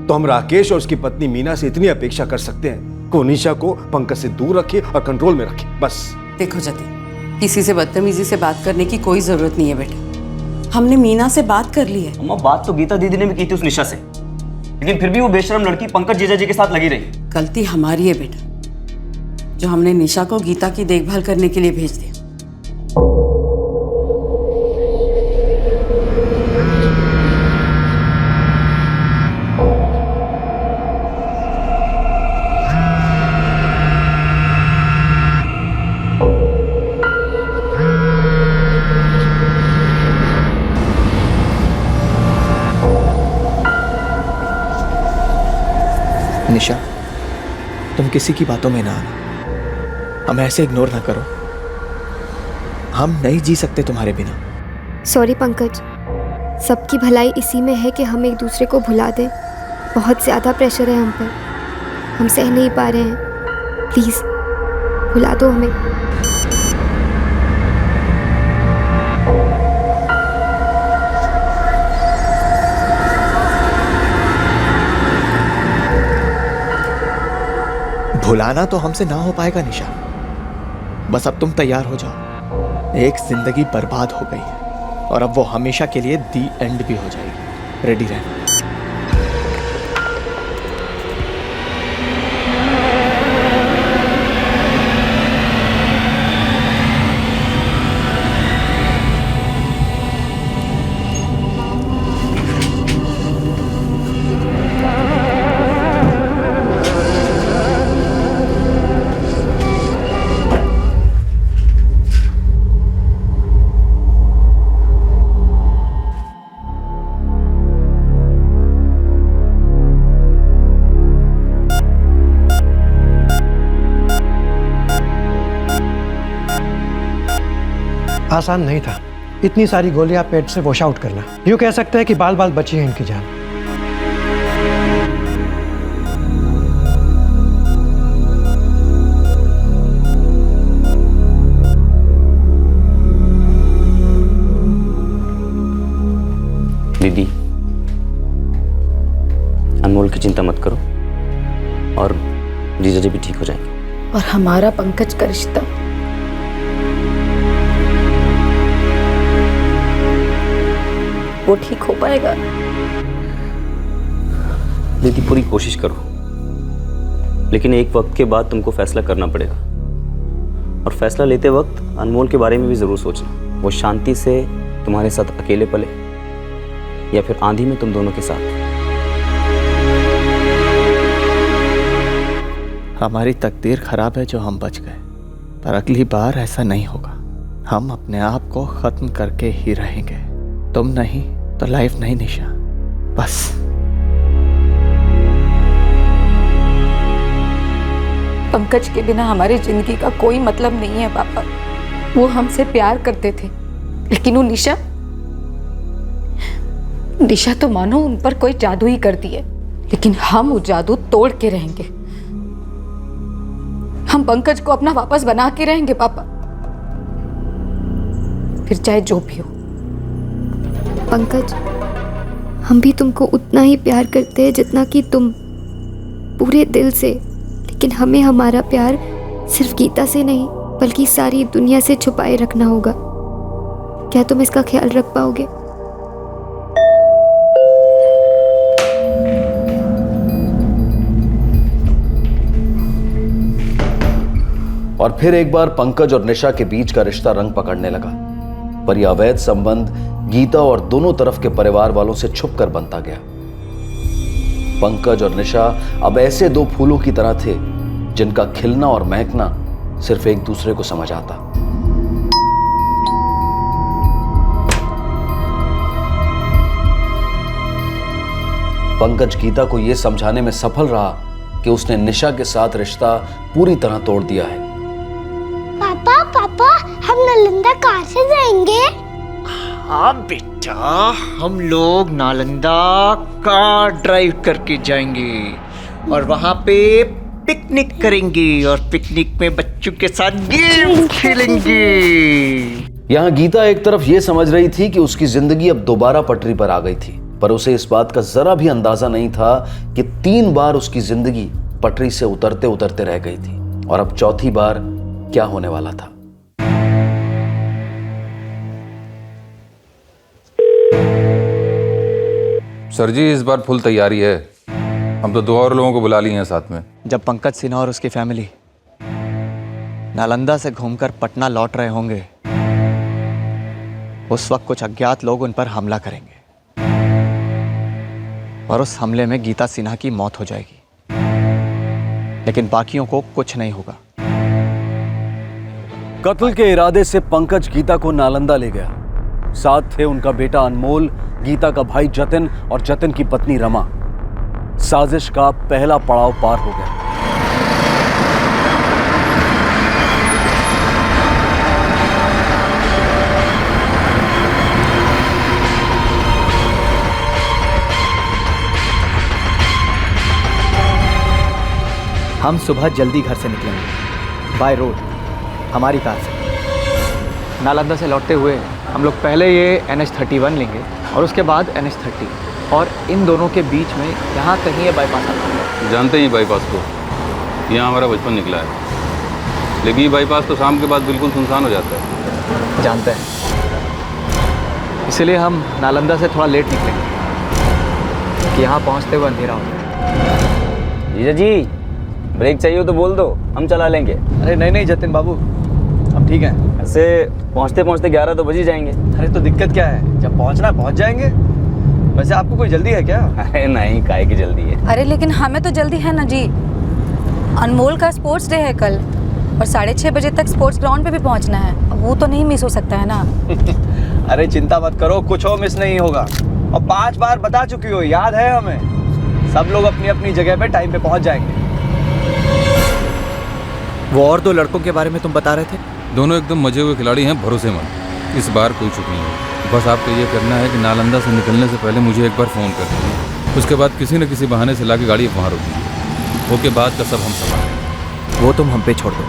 तो हम राकेश और उसकी पत्नी मीना से इतनी अपेक्षा कर सकते हैं कि निशा को पंकज से दूर रखे और कंट्रोल में रखे, बस। देखो जतिन, किसी से बदतमीजी से बात करने की कोई जरूरत नहीं है बेटा। हमने मीना से बात कर ली है। अम्मा, बात तो गीता दीदी ने भी की थी उस निशा से, लेकिन फिर भी वो बेशरम लड़की पंकज जीजा जी के साथ लगी रही। गलती हमारी है बेटा, जो हमने निशा को गीता की देखभाल करने के लिए भेज दिया। निशा, तुम किसी की बातों में ना आना, हमें ऐसे इग्नोर ना करो। हम नहीं जी सकते तुम्हारे बिना। सॉरी पंकज, सबकी भलाई इसी में है कि हम एक दूसरे को भुला दें। बहुत ज़्यादा प्रेशर है हम पर, हम सह नहीं पा रहे हैं। प्लीज़ भुला दो हमें। भुलाना तो हमसे ना हो पाएगा निशा, बस अब तुम तैयार हो जाओ। एक जिंदगी बर्बाद हो गई है और अब वो हमेशा के लिए दी एंड भी हो जाएगी। रेडी रहना। आसान नहीं था इतनी सारी गोलियां पेट से वॉश आउट करना। यूं कह सकते हैं कि बाल बाल बची है इनकी जान। दीदी, अनमोल की चिंता मत करो और जीजा जी भी ठीक हो जाएंगे। और हमारा पंकज का रिश्ता वो ठीक हो पाएगा। दीदी पूरी कोशिश करो, लेकिन एक वक्त के बाद तुमको फैसला करना पड़ेगा, और फैसला लेते वक्त अनमोल के बारे में भी जरूर सोचना। वो शांति से तुम्हारे साथ अकेले पले या फिर आंधी में तुम दोनों के साथ। हमारी तकदीर खराब है जो हम बच गए, पर अगली बार ऐसा नहीं होगा। हम अपने आप को खत्म करके ही रहेंगे। तुम नहीं तो लाइफ नहीं निशा, बस। पंकज के बिना हमारी जिंदगी का कोई मतलब नहीं है पापा। वो हमसे प्यार करते थे, लेकिन वो निशा तो मानो उन पर कोई जादू ही करती है, लेकिन हम वो जादू तोड़ के रहेंगे। हम पंकज को अपना वापस बना के रहेंगे पापा, फिर चाहे जो भी हो। पंकज, हम भी तुमको उतना ही प्यार करते हैं जितना कि तुम, पूरे दिल से। लेकिन हमें हमारा प्यार सिर्फ गीता से नहीं बल्कि सारी दुनिया से छुपाए रखना होगा। क्या तुम इसका ख्याल रख पाओगे? और फिर एक बार पंकज और निशा के बीच का रिश्ता रंग पकड़ने लगा, पर यह अवैध संबंध गीता और दोनों तरफ के परिवार वालों से छुपकर बनता गया। पंकज और निशा अब ऐसे दो फूलों की तरह थे जिनका खिलना और महकना सिर्फ एक दूसरे को समझ आता। पंकज गीता को यह समझाने में सफल रहा कि उसने निशा के साथ रिश्ता पूरी तरह तोड़ दिया है। पापा हम नालंदा कहाँ से जाएंगे? हाँ बेटा, हम लोग नालंदा कार ड्राइव करके जाएंगे और वहाँ पे पिकनिक करेंगे और पिकनिक में बच्चों के साथ गेम खेलेंगे। यहां गीता एक तरफ यह समझ रही थी कि उसकी जिंदगी अब दोबारा पटरी पर आ गई थी, पर उसे इस बात का जरा भी अंदाजा नहीं था कि 3 बार उसकी जिंदगी पटरी से उतरते उतरते रह गई थी और अब चौथी बार क्या होने वाला था। सर जी, इस बार फुल तैयारी है। हम तो 2 और लोगों को बुला लिए हैं साथ में। जब पंकज सिन्हा और उसकी फैमिली नालंदा से घूमकर पटना लौट रहे होंगे, उस वक्त कुछ अज्ञात लोग उन पर हमला करेंगे और उस हमले में गीता सिन्हा की मौत हो जाएगी, लेकिन बाकियों को कुछ नहीं होगा। कत्ल के इरादे से पंकज गीता को नालंदा ले गया। साथ थे उनका बेटा अनमोल, गीता का भाई जतिन और जतिन की पत्नी रमा। साजिश का पहला पड़ाव पार हो गया। हम सुबह जल्दी घर से निकलेंगे बाय रोड, हमारी कार से। नालंदा से लौटते हुए हम लोग पहले ये NH31 लेंगे और उसके बाद NH30, और इन दोनों के बीच में यहाँ कहीं ये बाईपास आता है। जानते ही बाईपास को, यहाँ हमारा बचपन निकला है, लेकिन ये बाईपास तो शाम के बाद बिल्कुल सुनसान हो जाता है। जानते हैं, इसलिए हम नालंदा से थोड़ा लेट निकलेंगे कि यहाँ पहुँचते हुए अंधेरा हो जाए। जीजा जी, ब्रेक चाहिए हो तो बोल दो, हम चला लेंगे। अरे नहीं जतिन बाबू, हम ठीक हैं। ऐसे पहुँचते पहुँचते 11 तो बज ही जाएंगे। अरे तो दिक्कत क्या है, जब पहुँचना है पहुँच जाएंगे। वैसे आपको कोई जल्दी है क्या? अरे नहीं, काहे की जल्दी है। अरे लेकिन हमें तो जल्दी है ना जी। अनमोल का स्पोर्ट्स डे है कल और 6:30 बजे तक स्पोर्ट्स ग्राउंड पे भी पहुंचना है। वो तो नहीं मिस हो सकता है ना। अरे चिंता मत करो, कुछ हो मिस नहीं होगा। और 5 बार बता चुकी हो, याद है हमें। सब लोग अपनी अपनी जगह पे टाइम पे पहुंच जाएंगे। वो और 2 लड़कों के बारे में तुम बता रहे थे? दोनों एकदम मजे हुए खिलाड़ी हैं, भरोसेमंद। इस बार कोई चुप नहीं है। बस आपको ये करना है कि नालंदा से निकलने से पहले मुझे एक बार फ़ोन कर देंगे। उसके बाद किसी न किसी बहाने से लाके गाड़ी वहाँ रोक दीजिए। ओके, बाद का सब हम संभालेंगे। वो तुम हम पे छोड़ दो।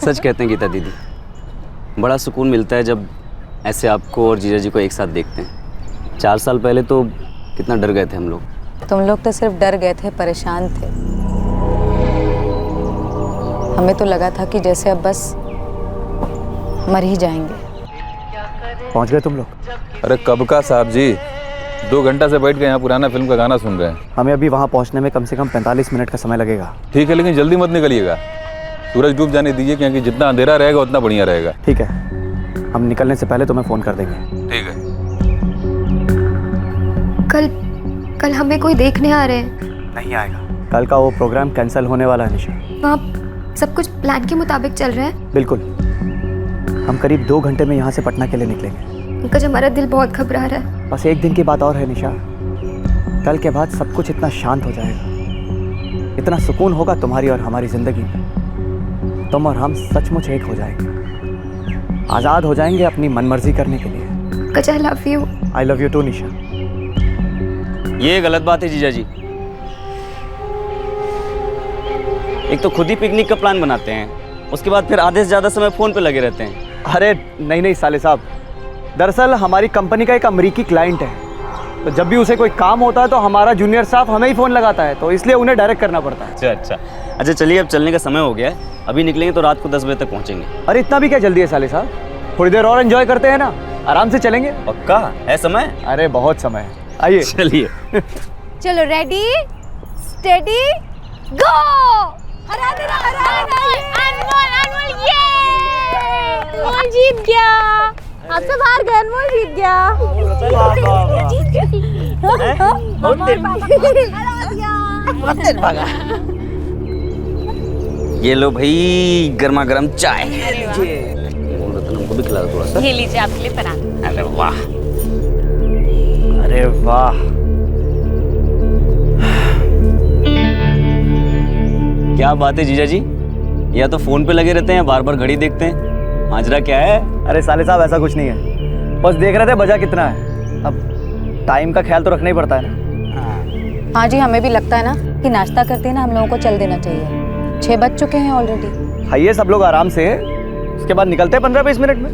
सच कहते हैं गीता दीदी, बड़ा सुकून मिलता है जब ऐसे आपको और जीजा जी को एक साथ देखते हैं। 4 साल पहले तो कितना डर गए थे हम लोग। तुम लोग तो सिर्फ डर गए थे, परेशान थे। हमें तो लगा था कि जैसे अब बस मर ही जाएंगे। पहुंच गए तुम लोग? अरे कब का साहब जी, 2 घंटा से बैठ के यहाँ पुराना फिल्म का गाना सुन रहे हैं। हमें अभी वहाँ पहुँचने में कम से कम 45 मिनट का समय लगेगा। ठीक है, लेकिन जल्दी मत निकलिएगा, सूरज डूब जाने दीजिए, क्योंकि जितना अंधेरा रहेगा उतना बढ़िया रहेगा। ठीक है, हम निकलने से पहले तुम्हें फ़ोन कर देंगे। ठीक है। कल हमें कोई देखने आ रहे हैं? नहीं आएगा, कल का वो प्रोग्राम कैंसिल होने वाला है निशा। वहाँ सब कुछ प्लान के मुताबिक चल रहा है? बिल्कुल, हम करीब 2 घंटे में यहाँ से पटना के लिए निकलेंगे। पंकज, हमारा दिल बहुत घबरा रहा है। बस एक दिन की बात और है निशा, कल के बाद सब कुछ इतना शांत हो जाएगा, इतना सुकून होगा तुम्हारी और हमारी जिंदगी में। तुम और हम सचमुच एक हो जाएंगे, आज़ाद हो जाएंगे अपनी मनमर्जी करने के लिए। Pankaj, I love you. I love you too Nisha. ये गलत बात है जीजा जी। एक तो खुद ही पिकनिक का प्लान बनाते हैं, उसके बाद फिर आधे से ज़्यादा समय फ़ोन पे लगे रहते हैं। अरे नहीं साले साहब, दरअसल हमारी कंपनी का एक अमेरिकी क्लाइंट है, तो जब भी उसे कोई काम होता है तो हमारा जूनियर स्टाफ हमें ही फ़ोन लगाता है, तो इसलिए उन्हें डायरेक्ट करना पड़ता है। अच्छा चलिए, अब चलने का समय हो गया है, अभी निकलेंगे तो रात को 10 बजे तक पहुँचेंगे। अरे इतना भी क्या जल्दी है साले साहब, थोड़ी देर और एंजॉय करते हैं ना, आराम से चलेंगे। पक्का है समय? अरे बहुत समय है, आइए चलिए। चलो, रेडी स्टेडी गो। अनमोल जीत गया, आपसे बाहर गए, अनमोल जीत गया। ये लो भाई गर्मा गर्म चाय। हमको भी खिला दो थोड़ा सा। ये लीजिए आपके लिए पराठा। अरे वाह, अरे वाह, क्या बात है जीजा जी, या तो फोन पे लगे रहते हैं, बार बार घड़ी देखते हैं, माजरा क्या है? अरे साले साहब ऐसा कुछ नहीं है, बस देख रहे थे बजा कितना है, अब टाइम का ख्याल तो रखना ही पड़ता है ना। हाँ जी, हमें भी लगता है ना कि नाश्ता करते हैं ना, हम लोगों को चल देना चाहिए। 6 बज चुके हैं ऑलरेडी। खाइए सब लोग आराम से, उसके बाद निकलते हैं 15-20 मिनट में।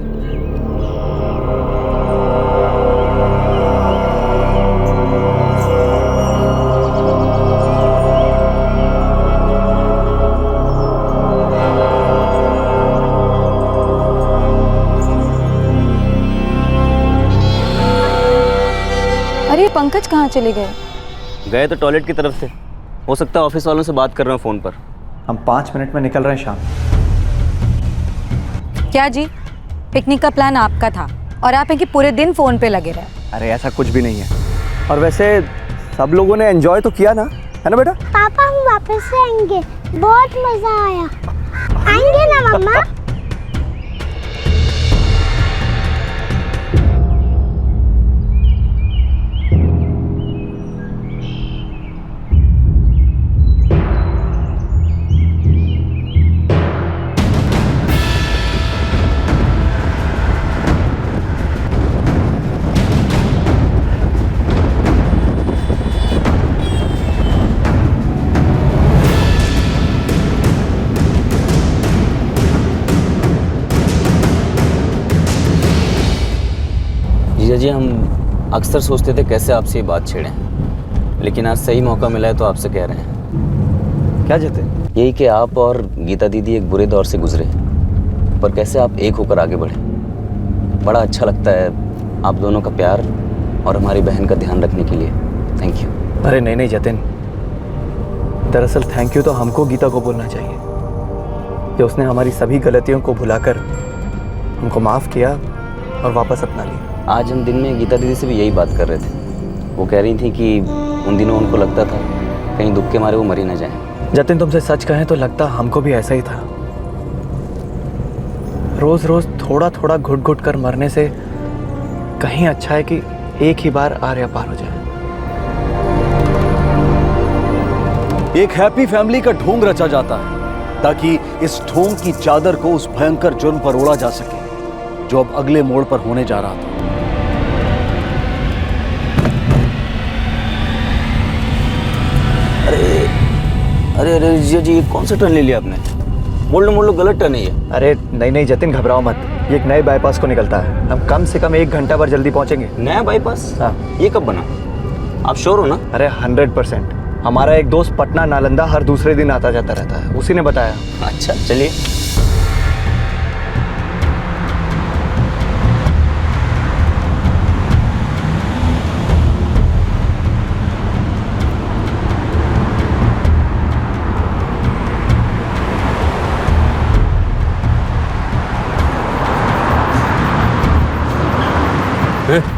अरे पंकज कहाँ चले गए? गए तो टॉयलेट की तरफ से, हो सकता है ऑफिस वालों से बात कर रहे हो फोन पर। हम 5 मिनट में निकल रहे हैं शाम। क्या जी, पिकनिक का प्लान आपका था और आप हैं कि पूरे दिन फोन पे लगे रहे? अरे ऐसा कुछ भी नहीं है, और वैसे सब लोगों ने एंजॉय तो किया ना, है ना बेटा? पापा हम वापस से आएंगे, बहुत मजा आया। आएंगे ना मम्मा? जीजा जी, हम अक्सर सोचते थे कैसे आपसे ये बात छेड़ें, लेकिन आज सही मौका मिला है तो आपसे कह रहे हैं। क्या चाहते? यही कि आप और गीता दीदी एक बुरे दौर से गुजरे, पर कैसे आप एक होकर आगे बढ़े। बड़ा अच्छा लगता है आप दोनों का प्यार और हमारी बहन का ध्यान रखने के लिए। Thank you. अरे नहीं जतिन, दरअसल थैंक यू तो हमको गीता को बोलना चाहिए कि उसने हमारी सभी गलतियों को भुलाकर हमको माफ़ किया और वापस अपना लिया। आज हम दिन में गीता दीदी से भी यही बात कर रहे थे, वो कह रही थी कि उन दिनों उनको लगता था कहीं दुख के मारे वो मर ही ना जाए। जतिन, तुमसे सच कहें तो लगता हमको भी ऐसा ही था। रोज रोज थोड़ा थोड़ा घुट घुट कर मरने से कहीं अच्छा है कि एक ही बार आर्या पार हो जाए। एक हैप्पी फैमिली का ढोंग रचा जाता है ताकि इस ढोंग की चादर को उस भयंकर जुर्म पर ओढ़ा जा सके जो अब अगले मोड़ पर होने जा रहा था। अरे अरे अरे जीजा जी, कौन सा टर्न ले लिया आपने? मोड़ लो गलत टर्न है ये। अरे नहीं नहीं जतिन, घबराओ मत, ये एक नए बाईपास को निकलता है। हम कम से कम 1 घंटा भर जल्दी पहुंचेंगे। नया बाईपास? हाँ। ये कब बना? आप श्योर हो ना? अरे 100%। हमारा एक दोस्त पटना नालंदा हर दूसरे दिन आता जाता रहता है, उसी ने बताया। अच्छा चलिए।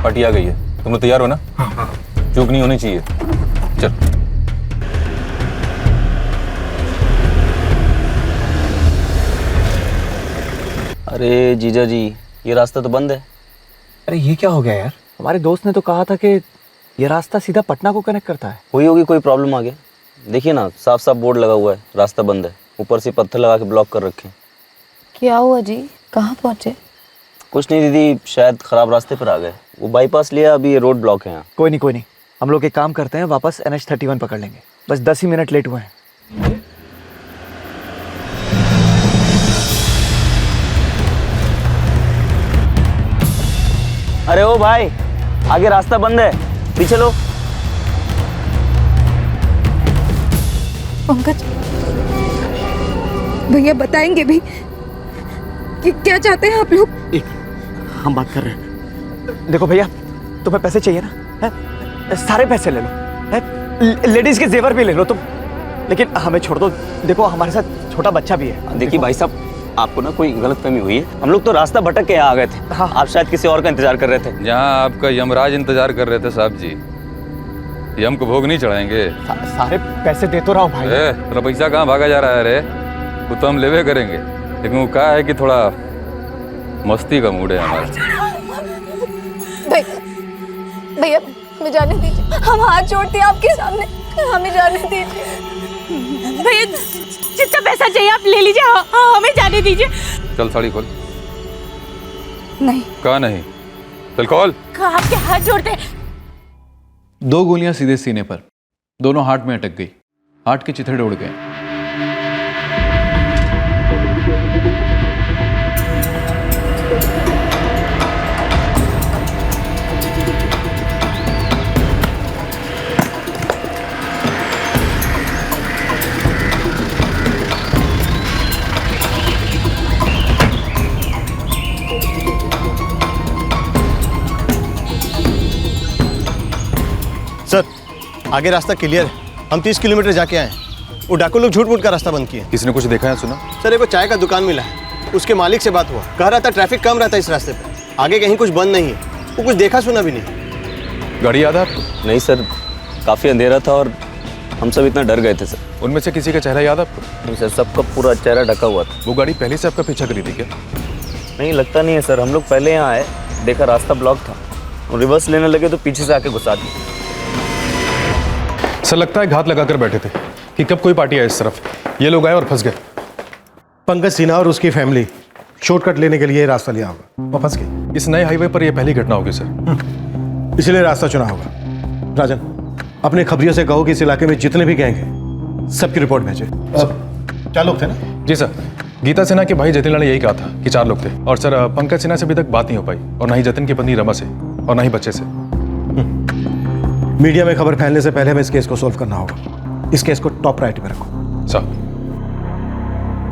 पार्टी आ गई है, तुम लोग तैयार हो ना? चूक नहीं होनी चाहिए। चल। अरे जीजा जी, ये रास्ता तो बंद है। अरे ये क्या हो गया यार? हमारे दोस्त ने तो कहा था कि ये रास्ता सीधा पटना को कनेक्ट करता है। हुई होगी कोई प्रॉब्लम आगे। देखिए ना, साफ साफ बोर्ड लगा हुआ है, रास्ता बंद है। ऊपर से पत्थर लगा के ब्लॉक कर रखे हैं। क्या हुआ जी, कहाँ पहुँचे? कुछ नहीं दीदी, शायद खराब रास्ते पर आ गए। वो बाईपास लिया, अभी ये रोड ब्लॉक है यहाँ। कोई नहीं, हम लोग एक काम करते हैं, वापस NH31 पकड़ लेंगे। बस 10 ही मिनट लेट हुए हैं। अरे ओ भाई, आगे रास्ता बंद है, पीछे लो। पंकज भैया बताएंगे भी कि क्या चाहते हैं आप लोग? हम बात कर रहे हैं। देखो भैया, तुम्हें पैसे चाहिए ना? है? सारे पैसे ले लो, है? लेडीज के जेवर भी ले लो तुम, लेकिन हमें छोड़ दो। देखो हमारे साथ छोटा बच्चा भी है। देखिए भाई साहब, आपको ना कोई गलतफहमी हुई है। हम लोग तो रास्ता भटक के यहाँ आ गए थे। हाँ। आप शायद किसी और का इंतजार कर रहे थे। जहाँ आपका यमराज इंतजार कर रहे थे साहब जी, यम को भोग नहीं चढ़ाएंगे। सारे पैसे दे तो रहा हूँ भाई। तेरा पैसा कहाँ भागा जा रहा है रे? वो तो हम लेवे करेंगे, लेकिन वो कहा है कि थोड़ा मस्ती का मूड है हमारा। भैया हमें जाने दीजिए, हम हाथ जोड़ते हैं आपके सामने, हमें जाने दीजिए। भैया जितना पैसा चाहिए आप ले लीजिए, हमें जाने दीजिए। चल साड़ी खोल। नहीं। कहा नहीं? चल खोल। आपके हाथ जोड़ते। 2 गोलियां सीधे सीने पर, दोनों हार्ट में अटक गई। हार्ट के चिथड़े उड़ गए। सर आगे रास्ता क्लियर है, हम 30 किलोमीटर जाके आए। वो डाकू लोग झूठ मूठ का रास्ता बंद किए। किसी ने कुछ देखा है, सुना? सर एक चाय का दुकान मिला है, उसके मालिक से बात हुआ, कह रहा था ट्रैफिक कम रहता है इस रास्ते पे, आगे कहीं कुछ बंद नहीं है। वो कुछ देखा सुना भी नहीं। गाड़ी याद है आपको? नहीं सर, काफ़ी अंधेरा था और हम सब इतना डर गए थे सर। उनमें से किसी का चेहरा याद है आपको? नहीं सर, सबका पूरा चेहरा ढका हुआ था। वो गाड़ी पहले से आपका पीछा करी थी क्या? नहीं लगता नहीं है सर, हम लोग पहले यहाँ आए, देखा रास्ता ब्लॉक था, रिवर्स लेने लगे तो पीछे से आके घुसा दिया। सर लगता है घात लगाकर बैठे थे कि कब कोई पार्टी आए इस तरफ, ये लोग आए और फंस गए। पंकज सिन्हा और उसकी फैमिली शॉर्टकट लेने के लिए रास्ता लिया होगा, वो फंस गए। इस नए हाईवे पर यह पहली घटना होगी सर, इसलिए रास्ता चुना होगा। राजन, अपने खबरियों से कहो कि इस इलाके में जितने भी गैंग हैं सबकी रिपोर्ट भेजे। क्या लोग थे ना? जी सर, गीता सिन्हा के भाई जतिन लाल ने यही कहा था कि 4 लोग थे। और सर पंकज सिन्हा से अभी तक बात नहीं हो पाई, और ना ही जतिन की पत्नी रमा से, और ना ही बच्चे से। मीडिया में खबर फैलने से पहले हमें इस केस को सोल्व करना होगा। इस केस को टॉप प्रायोरिटी में रखो। सर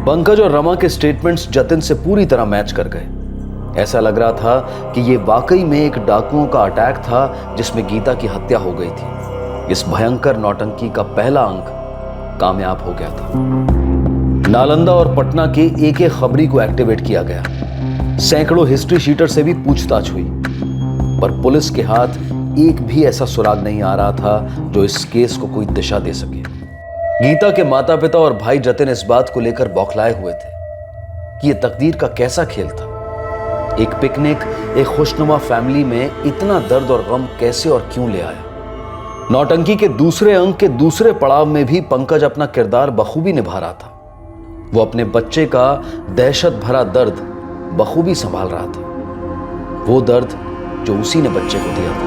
पंकज और रमा के स्टेटमेंट्स जतिन से पूरी तरह मैच कर गए। ऐसा लग रहा था कि ये वाकई में एक डाकुओं का अटैक था जिसमें गीता की हत्या हो गई थी। इस भयंकर नौटंकी का पहला अंक कामयाब हो गया था। नालंदा और पटना के एक खबरी को एक्टिवेट किया गया। सैकड़ों हिस्ट्री शीटर से भी पूछताछ हुई, पर पुलिस के हाथ एक भी ऐसा सुराग नहीं आ रहा था जो इस केस को कोई दिशा दे सके। गीता के माता पिता और भाई जतिन इस बात को लेकर बौखलाए हुए थे कि यह तकदीर का कैसा खेल था। एक पिकनिक एक खुशनुमा फैमिली में इतना दर्द और गम कैसे और क्यों ले आया। नौटंकी के दूसरे अंक के दूसरे पड़ाव में भी पंकज अपना किरदार बखूबी निभा रहा था। वो अपने बच्चे का दहशत भरा दर्द बखूबी संभाल रहा था, वो दर्द जो उसी ने बच्चे को दिया था।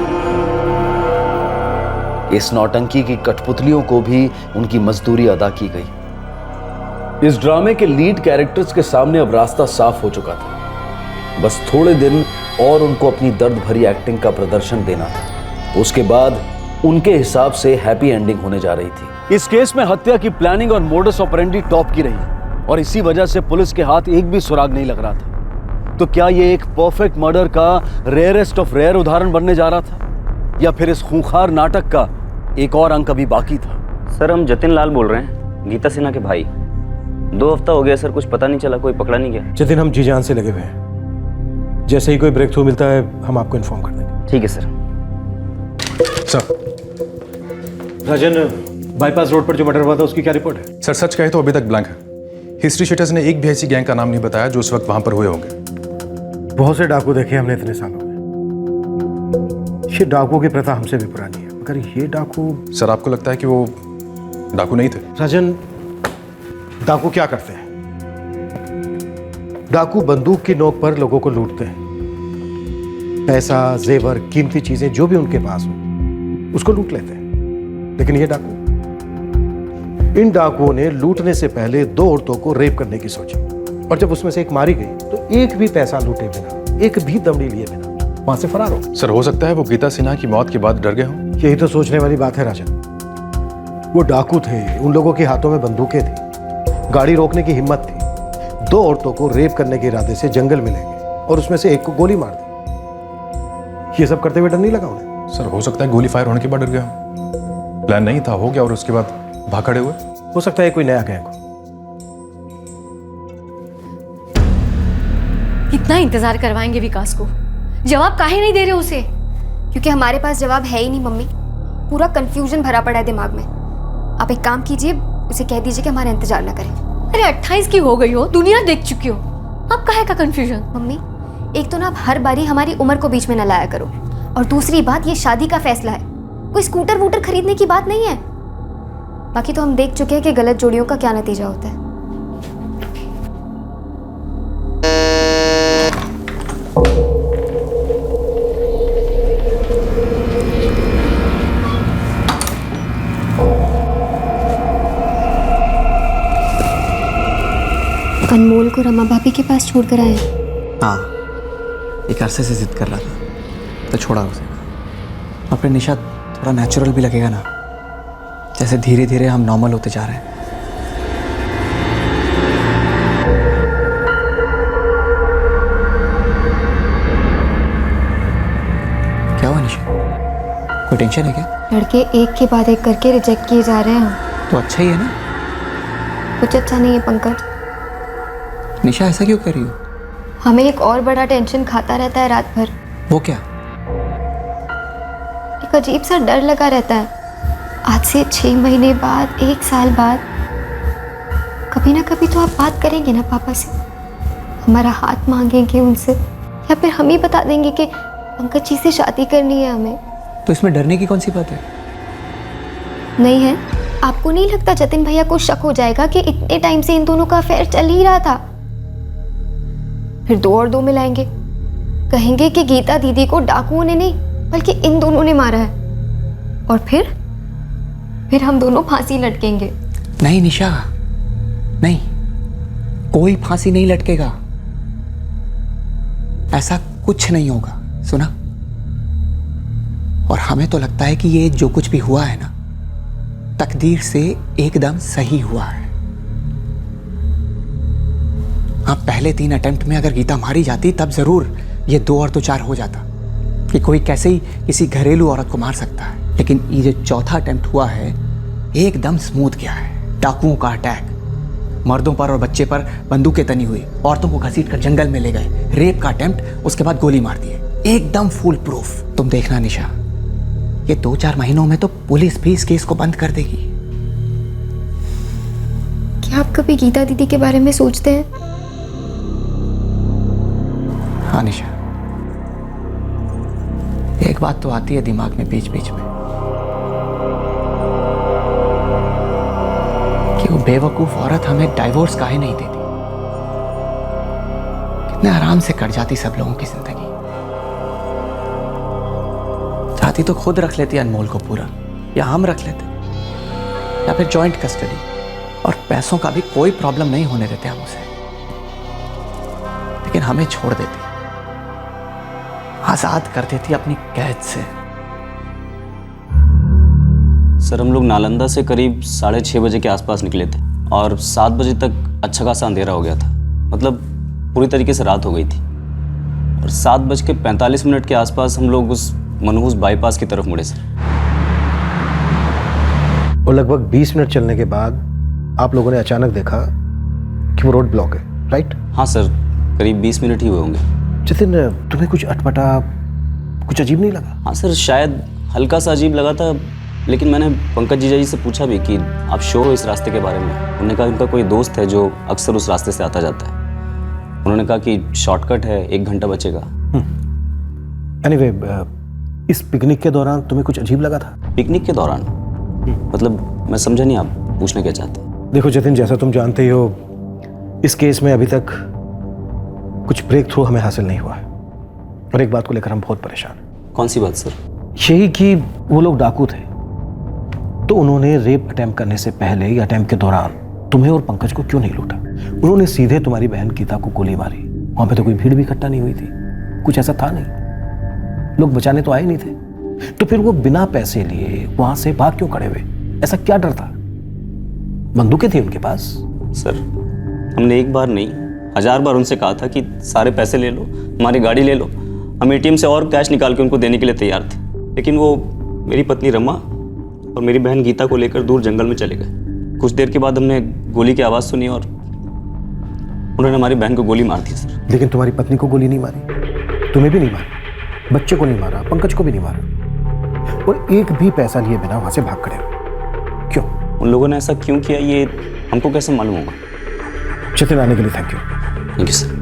इस नौटंकी की कठपुतलियों को भी उनकी मजदूरी अदा की गई। इस ड्रामे के लीड कैरेक्टर्स के सामने अब रास्ता साफ हो चुका था। बस थोड़े दिन और उनको अपनी दर्द भरी एक्टिंग का प्रदर्शन देना था। उसके बाद उनके हिसाब से हैप्पी एंडिंग होने जा रही थी। इस केस में हत्या की प्लानिंग और मोडस ऑपरेंडी टॉप की रही और इसी वजह से पुलिस के हाथ एक भी सुराग नहीं लग रहा था। तो क्या ये एक परफेक्ट मर्डर का रेयरेस्ट ऑफ रेयर उदाहरण बनने जा रहा था, या फिर इस खूंखार नाटक का एक और अंक अभी बाकी था? सर हम जतिन लाल बोल रहे हैं, गीता सिन्हा के भाई। 2 हफ्ता हो गया सर, कुछ पता नहीं चला, कोई पकड़ा नहीं गया। जतिन, हम जी जान से लगे हुए हैं। जैसे ही कोई ब्रेक थ्रू मिलता है हम आपको इन्फॉर्म कर देंगे। ठीक है सर। राजन, बाईपास रोड पर जो मर्डर हुआ था उसकी क्या रिपोर्ट है? सर सच कहे तो अभी तक ब्लैंक है। हिस्ट्री शीटर्स ने एक भी ऐसी गैंग का नाम नहीं बताया जो उस वक्त वहां पर हुए होंगे। बहुत से डाकू देखे हमने इतने सालों में। ये डाकू की प्रथा हमसे भी पुरानी है, मगर ये डाकू। सर आपको लगता है कि वो डाकू नहीं थे? राजन, डाकू क्या करते हैं? डाकू बंदूक की नोक पर लोगों को लूटते हैं। पैसा, जेवर, कीमती चीजें जो भी उनके पास हो उसको लूट लेते हैं। लेकिन ये डाकू, इन डाकुओं ने लूटने से पहले 2 औरतों को रेप करने की सोची, और जब उसमें से एक मारी गई तो एक भी पैसा लूटे बिना, एक भी दमड़ी लिए बिना वहां से फरार हो। सर हो सकता है वो गीता सिन्हा की मौत के बाद डर गए हों। यही तो सोचने वाली बात है राजन। वो डाकू थे, उन लोगों के हाथों में बंदूकें थी, गाड़ी रोकने की हिम्मत थी। 2 औरतों को रेप करने के इरादे से जंगल में ले गए और उसमें से एक को गोली मार दी। ये सब करते हुए डर नहीं लगा उन्हें? सर हो सकता है गोली फायर होने के बाद डर गया हो। प्लान नहीं था, हो गया और उसके बाद भाग खड़े हुए। हो सकता है कोई नया गैंग हो। कितना इंतजार करवाएंगे विकास को? जवाब काहे नहीं दे रहे उसे? क्योंकि हमारे पास जवाब है ही नहीं मम्मी। पूरा कंफ्यूजन भरा पड़ा है दिमाग में। आप एक काम कीजिए, उसे कह दीजिए कि हमारा इंतजार ना करें। अरे 28 की हो गई हो, दुनिया देख चुकी हो, अब काहे का कंफ्यूजन? मम्मी, एक तो ना आप हर बारी हमारी उम्र को बीच में न लाया करो, और दूसरी बात, ये शादी का फैसला है, कोई स्कूटर वूटर खरीदने की बात नहीं है। बाकी तो हम देख चुके हैं कि गलत जोड़ियों का क्या नतीजा होता है। अनमोल को रमा भाभी के पास छोड़ कर आए? हाँ, एक अरसे से जिद कर रहा था तो छोड़ा उसे। और फिर निशा थोड़ा नेचुरल भी लगेगा ना, जैसे धीरे धीरे हम नॉर्मल होते जा रहे हैं। क्या हुआ निशा, कोई टेंशन है क्या? लड़के एक के बाद एक करके रिजेक्ट किए जा रहे हैं। तो अच्छा ही है ना। कुछ अच्छा नहीं है पंकज। निशा ऐसा क्यों कर रही हो? हमें एक और बड़ा टेंशन खाता रहता है रात भर। वो क्या? एक अजीब सा डर लगा रहता है। आज से 6 महीने बाद, 1 साल बाद, कभी ना कभी तो आप बात करेंगे ना पापा से, हमारा हाथ मांगेंगे उनसे, या फिर हम ही बता देंगे कि पंकज जी से शादी करनी है हमें। तो इसमें डरने की कौन सी बात है? नहीं है? आपको नहीं लगता जतिन भैया को शक हो जाएगा कि इतने टाइम से इन दोनों का अफेयर चल ही रहा था? फिर 2 और 2 मिलाएंगे, कहेंगे कि गीता दीदी को डाकुओं ने नहीं बल्कि इन दोनों ने मारा है, और फिर हम दोनों फांसी लटकेंगे। नहीं निशा, नहीं, कोई फांसी नहीं लटकेगा, ऐसा कुछ नहीं होगा, सुना? और हमें तो लगता है कि ये जो कुछ भी हुआ है ना, तकदीर से एकदम सही हुआ है। हाँ, पहले 3 अटेम्प्ट में अगर गीता मारी जाती तब जरूर ये 2 और 2 4 हो जाता कि कोई कैसे ही किसी घरेलू औरत को मार सकता है। लेकिन ये जो चौथा अटेम्प्ट हुआ है एकदम स्मूथ गया है। डाकुओं का अटैक, मर्दों पर और बच्चे पर बंदूकें तनी हुई, औरतों को घसीट कर जंगल में ले गए, रेप का अटेम्प्ट, उसके बाद गोली मार दिए, एकदम फुल प्रूफ। तुम देखना निशा, ये 2-4 महीनों में तो पुलिस भी इस केस को बंद कर देगी। क्या आप कभी गीता दीदी के बारे में सोचते हैं? हाँ निशा, एक बात तो आती है दिमाग में बीच बीच में कि वो बेवकूफ औरत हमें डाइवोर्स काहे नहीं देती। कितने आराम से कट जाती सब लोगों की जिंदगी। चाहती तो खुद रख लेती अनमोल को पूरा, या हम रख लेते, या फिर जॉइंट कस्टडी, और पैसों का भी कोई प्रॉब्लम नहीं होने देते हम उसे, लेकिन हमें छोड़ देती, आजाद कर देती अपनी कैद से। सर हम लोग नालंदा से करीब 6:30 बजे के आसपास निकले थे और 7 बजे तक अच्छा खासा अंधेरा हो गया था, मतलब पूरी तरीके से रात हो गई थी। और 7:45 के आसपास हम लोग उस मनहूस बाईपास की तरफ मुड़े सर। और लगभग 20 मिनट चलने के बाद आप लोगों ने अचानक देखा कि वो रोड ब्लॉक है, राइट? हाँ सर, करीब 20 मिनट ही हुए होंगे। जतिन, तुम्हें कुछ अटपटा, कुछ अजीब नहीं लगा? हाँ सर, शायद हल्का सा अजीब लगा था, लेकिन मैंने पंकज जीजा जी से पूछा भी कि आप श्योर हो इस रास्ते के बारे में? उन्होंने कहा उनका कोई दोस्त है जो अक्सर उस रास्ते से आता जाता है। उन्होंने कहा कि शॉर्टकट है, 1 घंटा बचेगा। एनीवे, इस पिकनिक के दौरान तुम्हें कुछ अजीब लगा था? पिकनिक के दौरान? मतलब मैं समझा नहीं, आप पूछना क्या चाहते हैं? देखो जतिन, जैसा तुम जानते ही हो, इस केस में अभी तक कुछ ब्रेक थ्रू हमें हासिल नहीं हुआ है, और एक बात को लेकर हम बहुत परेशान हैं। कौन सी बात सर? यही कि वो लोग डाकू थे, तो उन्होंने रेप अटेम्प्ट करने से पहले या अटेम्प्ट के दौरान तुम्हें और पंकज को क्यों नहीं लूटा? उन्होंने सीधे तुम्हारी बहन गीता को गोली मारी। वहां पे तो कोई भीड़ भी इकट्ठा नहीं हुई थी, कुछ ऐसा था नहीं, लोग बचाने तो आए नहीं थे, तो फिर वो बिना पैसे लिए वहां से भाग क्यों खड़े हुए? ऐसा क्या डर था? बंदूकें थी उनके पास? सर हमने एक बार नहीं 1000 बार उनसे कहा था कि सारे पैसे ले लो, हमारी गाड़ी ले लो। हम एटीएम से और कैश निकाल के उनको देने के लिए तैयार थे, लेकिन वो मेरी पत्नी रमा और मेरी बहन गीता को लेकर दूर जंगल में चले गए। कुछ देर के बाद हमने गोली की आवाज़ सुनी और उन्होंने हमारी बहन को गोली मार दी सर। लेकिन तुम्हारी पत्नी को गोली नहीं मारी, तुम्हें भी नहीं मारी, बच्चे को नहीं मारा, पंकज को भी नहीं मारा, और एक भी पैसा लिए बिना वहां से भाग खड़े हो। क्यों? उन लोगों ने ऐसा क्यों किया ये हमको कैसे मालूम होगा? जतिन, आने के लिए thank you. Thank you sir.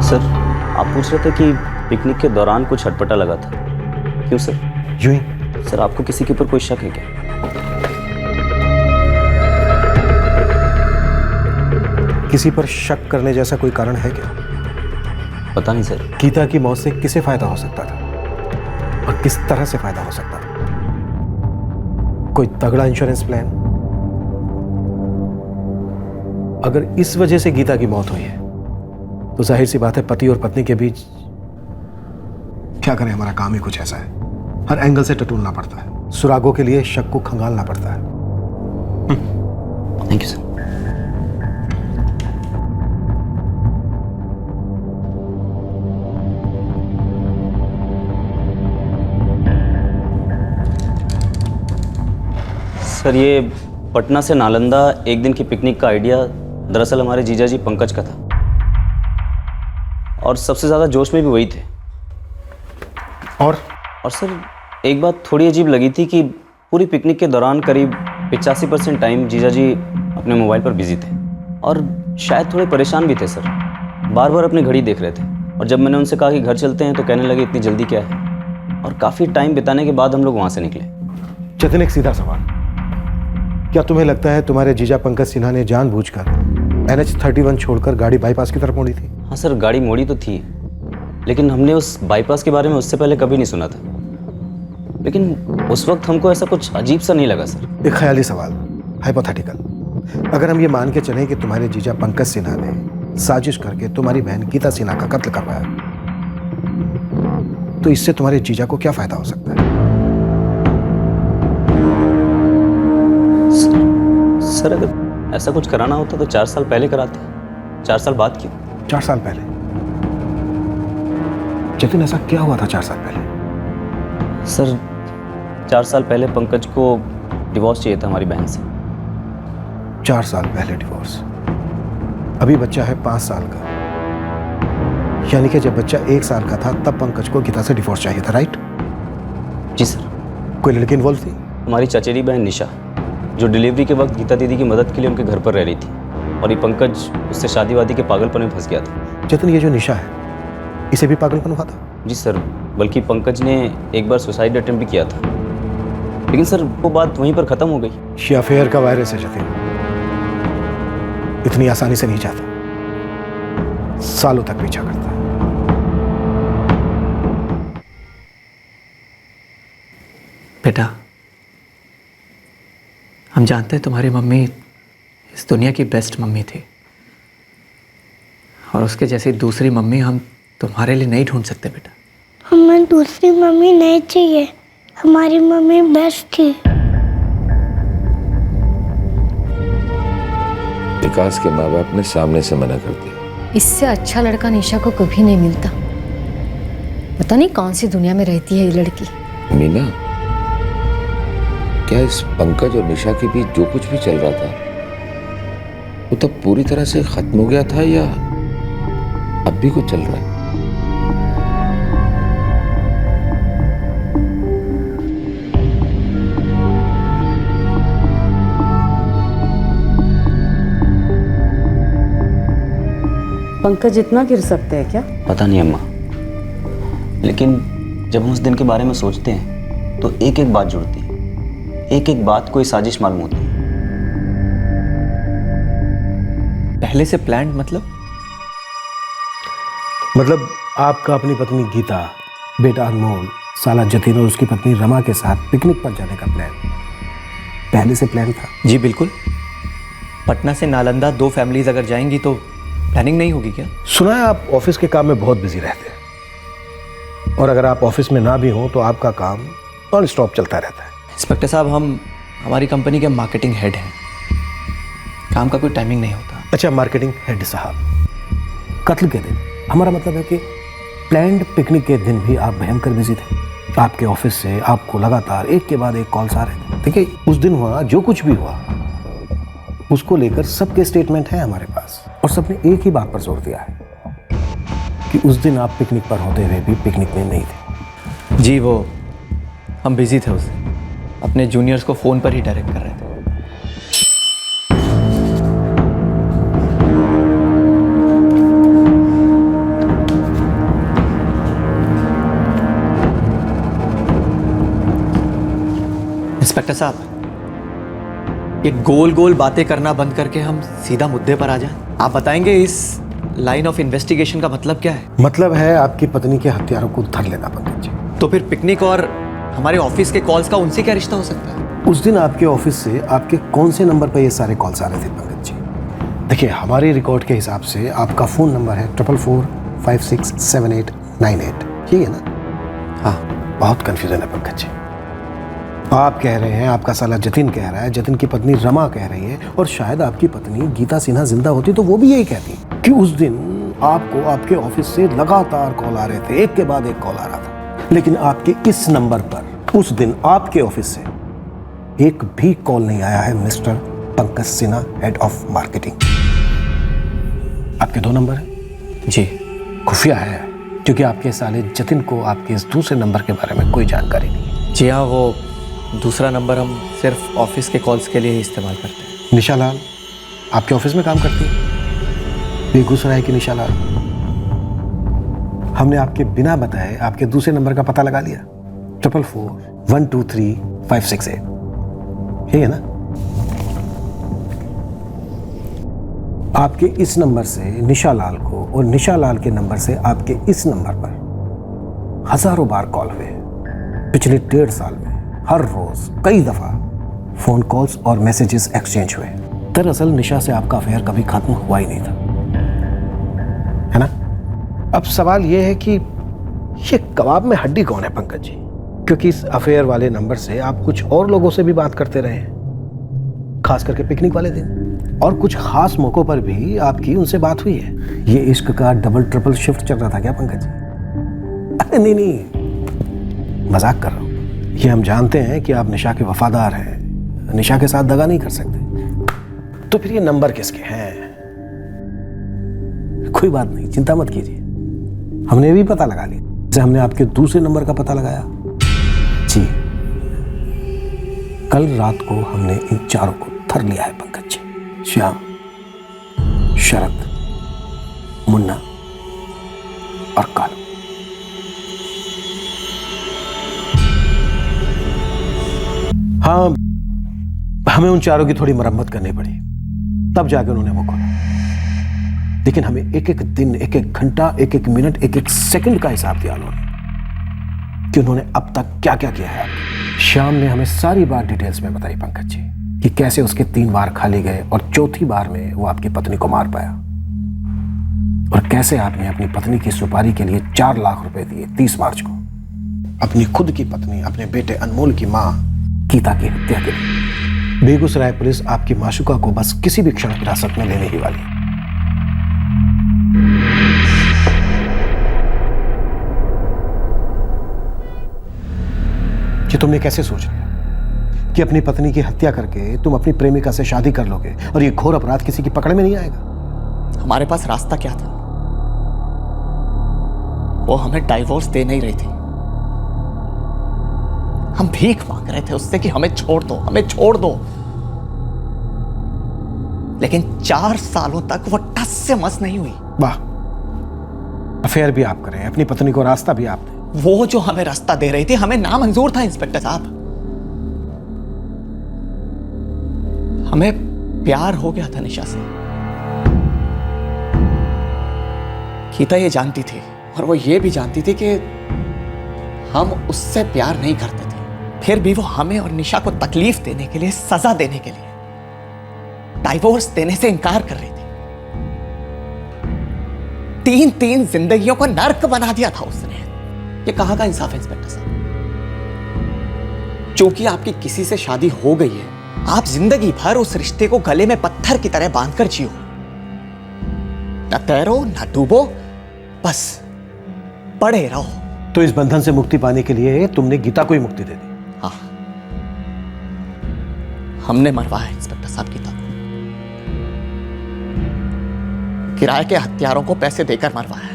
Sir आप पूछ रहे थे कि पिकनिक के दौरान कुछ अटपटा लगा था, क्यों सर? यूं ही। सर आपको किसी के ऊपर कोई शक है क्या? किसी पर शक करने जैसा कोई कारण है क्या? पता नहीं सर। गीता की मौत से किसे फायदा हो सकता था और किस तरह से फायदा हो सकता था? कोई तगड़ा इंश्योरेंस प्लान? अगर इस वजह से गीता की मौत हुई है तो जाहिर सी बात है पति और पत्नी के बीच, क्या करें, हमारा काम ही कुछ ऐसा है, हर एंगल से टटोलना पड़ता है, सुरागों के लिए शक को खंगालना पड़ता है। Thank you sir. सर ये पटना से नालंदा एक दिन की पिकनिक का आइडिया दरअसल हमारे जीजा जी पंकज का था, और सबसे ज़्यादा जोश में भी वही थे। और सर एक बात थोड़ी अजीब लगी थी कि पूरी पिकनिक के दौरान करीब 85% टाइम जीजा जी अपने मोबाइल पर बिजी थे, और शायद थोड़े परेशान भी थे सर, बार बार अपनी घड़ी देख रहे थे। और जब मैंने उनसे कहा कि घर चलते हैं तो कहने लगे इतनी जल्दी क्या है, और काफ़ी टाइम बिताने के बाद हम लोग वहाँ से निकले। जतिन, एक सीधा सवाल, क्या तुम्हें लगता है तुम्हारे जीजा पंकज सिन्हा ने जानबूझकर NH-31 छोड़कर गाड़ी बाईपास की तरफ मोड़ी थी? हाँ सर, गाड़ी मोड़ी तो थी, लेकिन हमने उस बाईपास के बारे में उससे पहले कभी नहीं सुना था। लेकिन उस वक्त हमको ऐसा कुछ अजीब सा नहीं लगा सर। एक ख्याली सवाल, हाइपोथेटिकल, अगर हम ये मान के चलें कि तुम्हारे जीजा पंकज सिन्हा ने साजिश करके तुम्हारी बहन गीता सिन्हा का कत्ल करवाया, तो इससे तुम्हारे जीजा को क्या फायदा हो सकता है? सर अगर ऐसा कुछ कराना होता तो 4 साल पहले कराते, 4 साल बाद क्यों? 4 साल पहले? जतिन, ऐसा क्या हुआ था 4 साल पहले? सर 4 साल पहले पंकज को डिवोर्स चाहिए था हमारी बहन से। 4 साल पहले डिवोर्स? अभी बच्चा है 5 साल का, यानी कि जब बच्चा 1 साल का था तब पंकज को गीता से डिवोर्स चाहिए था, राइट? जी सर। कोई लड़की इन्वॉल्व थी? हमारी चचेरी बहन निशा, जो डिलीवरी के वक्त गीता दीदी की मदद के लिए उनके घर पर रह रही थी, और ये पंकज उससे शादीवादी के पागलपन में फंस गया था। जतिन, ये जो निशा है, इसे भी पागलपन हुआ था? जी सर, बल्कि पंकज ने एक बार सुसाइड अटेम्प्ट भी किया था, लेकिन सर वो बात वहीं पर ख़त्म हो गई। ये अफेयर का वायरस है जतिन, इतनी आसानी से नहीं जाता, सालों तक पीछा करता है। बेटा, हम जानते हैं तुम्हारी मम्मी इस दुनिया की बेस्ट मम्मी थी, और उसके जैसी दूसरी मम्मी हम तुम्हारे लिए नहीं ढूंढ सकते बेटा। हमें दूसरी मम्मी नहीं चाहिए, हमारी मम्मी बेस्ट थी। विकास के माँ बाप ने सामने से मना कर दिया। इससे अच्छा लड़का निशा को कभी नहीं मिलता। पता नहीं कौन सी दुनिया में रहती है ये लड़की। मीना, क्या इस पंकज और निशा के बीच जो कुछ भी चल रहा था वो तब पूरी तरह से खत्म हो गया था या अब भी कुछ चल रहा है? पंकज इतना गिर सकते हैं क्या? पता नहीं अम्मा, लेकिन जब हम उस दिन के बारे में सोचते हैं तो एक एक बात जुड़ती है, एक एक बात कोई साजिश मालूम होती है। पहले से प्लान मतलब आपका अपनी पत्नी गीता, बेटा अनमोल, साला जतिन और उसकी पत्नी रमा के साथ पिकनिक पर जाने का प्लान पहले से प्लान था? जी बिल्कुल। पटना से नालंदा 2 फैमिलीज अगर जाएंगी तो प्लानिंग नहीं होगी क्या? सुना है आप ऑफिस के काम में बहुत बिजी रहते हैं, और अगर आप ऑफिस में ना भी हो तो आपका काम नॉन स्टॉप चलता रहता है। इंस्पेक्टर साहब, हम हमारी कंपनी के मार्केटिंग हेड हैं, काम का कोई टाइमिंग नहीं होता। अच्छा, मार्केटिंग हेड साहब, कत्ल के दिन, हमारा मतलब है कि प्लान्ड पिकनिक के दिन भी आप भयंकर बिजी थे। आपके ऑफिस से आपको लगातार एक के बाद एक कॉल्स आ रहे थे। देखिए, उस दिन हुआ जो कुछ भी हुआ उसको लेकर सबके स्टेटमेंट है हमारे पास, और सबने एक ही बात पर जोर दिया है कि उस दिन आप पिकनिक पर होते हुए भी पिकनिक में नहीं थे। जी, वो हम बिजी थे उस दिन, अपने जूनियर्स को फ़ोन पर ही डायरेक्ट कर रहे थे। इंस्पेक्टर साहब, ये गोल गोल बातें करना बंद करके हम सीधा मुद्दे पर आ जाएं। आप बताएंगे इस लाइन ऑफ इन्वेस्टिगेशन का मतलब क्या है? मतलब है आपकी पत्नी के हत्यारों को धर लेना पंकज जी। तो फिर पिकनिक और हमारे ऑफिस के कॉल्स का उनसे क्या रिश्ता हो सकता है? उस दिन आपके ऑफिस से आपके कौन से नंबर पर ये सारे कॉल्स आ रहे थे पंकज जी? देखिए, हमारे रिकॉर्ड के हिसाब से आपका फ़ोन नंबर है 44456789, ठीक है ना? हाँ, बहुत कन्फ्यूजन है पंकज जी। आप कह रहे हैं, आपका साला जतिन कह रहा है, जतिन की पत्नी रमा कह रही है, और शायद आपकी पत्नी गीता सिन्हा जिंदा होती तो वो भी यही कहती कि उस दिन आपको आपके ऑफिस से लगातार कॉल आ रहे थे, एक के बाद एक कॉल आ रहा था, लेकिन आपके इस नंबर पर उस दिन आपके ऑफिस से एक भी कॉल नहीं आया है mister Pankaj Sinha, head of marketing. आपके 2 नंबर हैं जी, खुफिया है, क्योंकि आपके साले जतिन को आपके इस दूसरे नंबर के बारे में कोई जानकारी नहीं है। जी हाँ, वो दूसरा नंबर हम सिर्फ ऑफिस के कॉल्स के लिए ही इस्तेमाल करते हैं। निशा लाल आपके ऑफिस में काम करती है? बेगूसराय की निशा लाल। हमने आपके बिना बताए आपके दूसरे नंबर का पता लगा लिया, 4441235568, यही है ना? आपके इस नंबर से निशा लाल को और निशा लाल के नंबर से आपके इस नंबर पर हजारों बार कॉल हुए पिछले 1.5 साल में। हर रोज कई दफा फोन कॉल्स और मैसेजेस एक्सचेंज हुए। दरअसल निशा से आपका अफेयर कभी खत्म हुआ ही नहीं था, है ना? अब सवाल यह है कि ये कबाब में हड्डी कौन है पंकज जी? क्योंकि इस अफेयर वाले नंबर से आप कुछ और लोगों से भी बात करते रहे हैं, खास करके पिकनिक वाले दिन, और कुछ खास मौकों पर भी आपकी उनसे बात हुई है। ये इश्क का डबल ट्रिपल शिफ्ट चल रहा था क्या पंकज जी? अरे नहीं, मजाक कर रहा हूँ। ये हम जानते हैं कि आप निशा के वफादार हैं, निशा के साथ दगा नहीं कर सकते। तो फिर ये नंबर किसके हैं? कोई बात नहीं, चिंता मत कीजिए, हमने भी पता लगा लिया। जैसे हमने आपके दूसरे नंबर का पता लगाया जी, कल रात को हमने इन चारों को धर लिया है पंकज जी। श्याम, शरद, मुन्ना और कालू। हाँ, हमें उन चारों की थोड़ी मरम्मत करनी पड़ी, तब जाके उन्होंने वो खोला। लेकिन हमें एक एक दिन, एक एक घंटा, एक एक मिनट, एक एक सेकंड का हिसाब दिया उन्होंने कि उन्होंने अब तक क्या क्या किया है। श्याम ने हमें सारी बात डिटेल्स में बताई पंकज जी, कि कैसे उसके 3 बार खाली गए और चौथी बार में वो आपकी पत्नी को मार पाया, और कैसे आपने अपनी पत्नी की सुपारी के लिए 4 लाख रुपए दिए 30 मार्च को अपनी खुद की पत्नी, अपने बेटे अनमोल की मां गीता की हत्या के लिए। बेगूसराय पुलिस आपकी माशुका को बस किसी भी क्षण हिरासत में लेने ही वाली है। कि तुमने कैसे सोच लिया कि अपनी पत्नी की हत्या करके तुम अपनी प्रेमिका से शादी कर लोगे और ये घोर अपराध किसी की पकड़ में नहीं आएगा? हमारे पास रास्ता क्या था? वो हमें डाइवोर्स दे नहीं रही थी। हम भीख मांग रहे थे उससे कि हमें छोड़ दो, हमें छोड़ दो। लेकिन 4 सालों तक वो टस से मस नहीं हुई। वाह, अफेयर भी आप करें, अपनी पत्नी को रास्ता भी आप दें। वो जो हमें रास्ता दे रही थी हमें नामंजूर था इंस्पेक्टर साहब। हमें प्यार हो गया था निशा से। गीता ये जानती थी और वो ये भी जानती थी कि हम उससे प्यार नहीं करते थे, फिर भी वो हमें और निशा को तकलीफ देने के लिए, सजा देने के लिए डाइवोर्स देने से इनकार कर रही थी। 3 जिंदगियों को नर्क बना दिया था उसने। ये कहां का इंसाफ है इंस्पेक्टर साहब? क्योंकि आपकी किसी से शादी हो गई है, आप जिंदगी भर उस रिश्ते को गले में पत्थर की तरह बांधकर जियो, न तैरो न डूबो, बस पड़े रहो। तो इस बंधन से मुक्ति पाने के लिए तुमने गीता को ही मुक्ति दे दी? हाँ, हमने मरवाया इंस्पेक्टर साहब गीता को। किराए के हत्यारों को पैसे देकर मरवाया।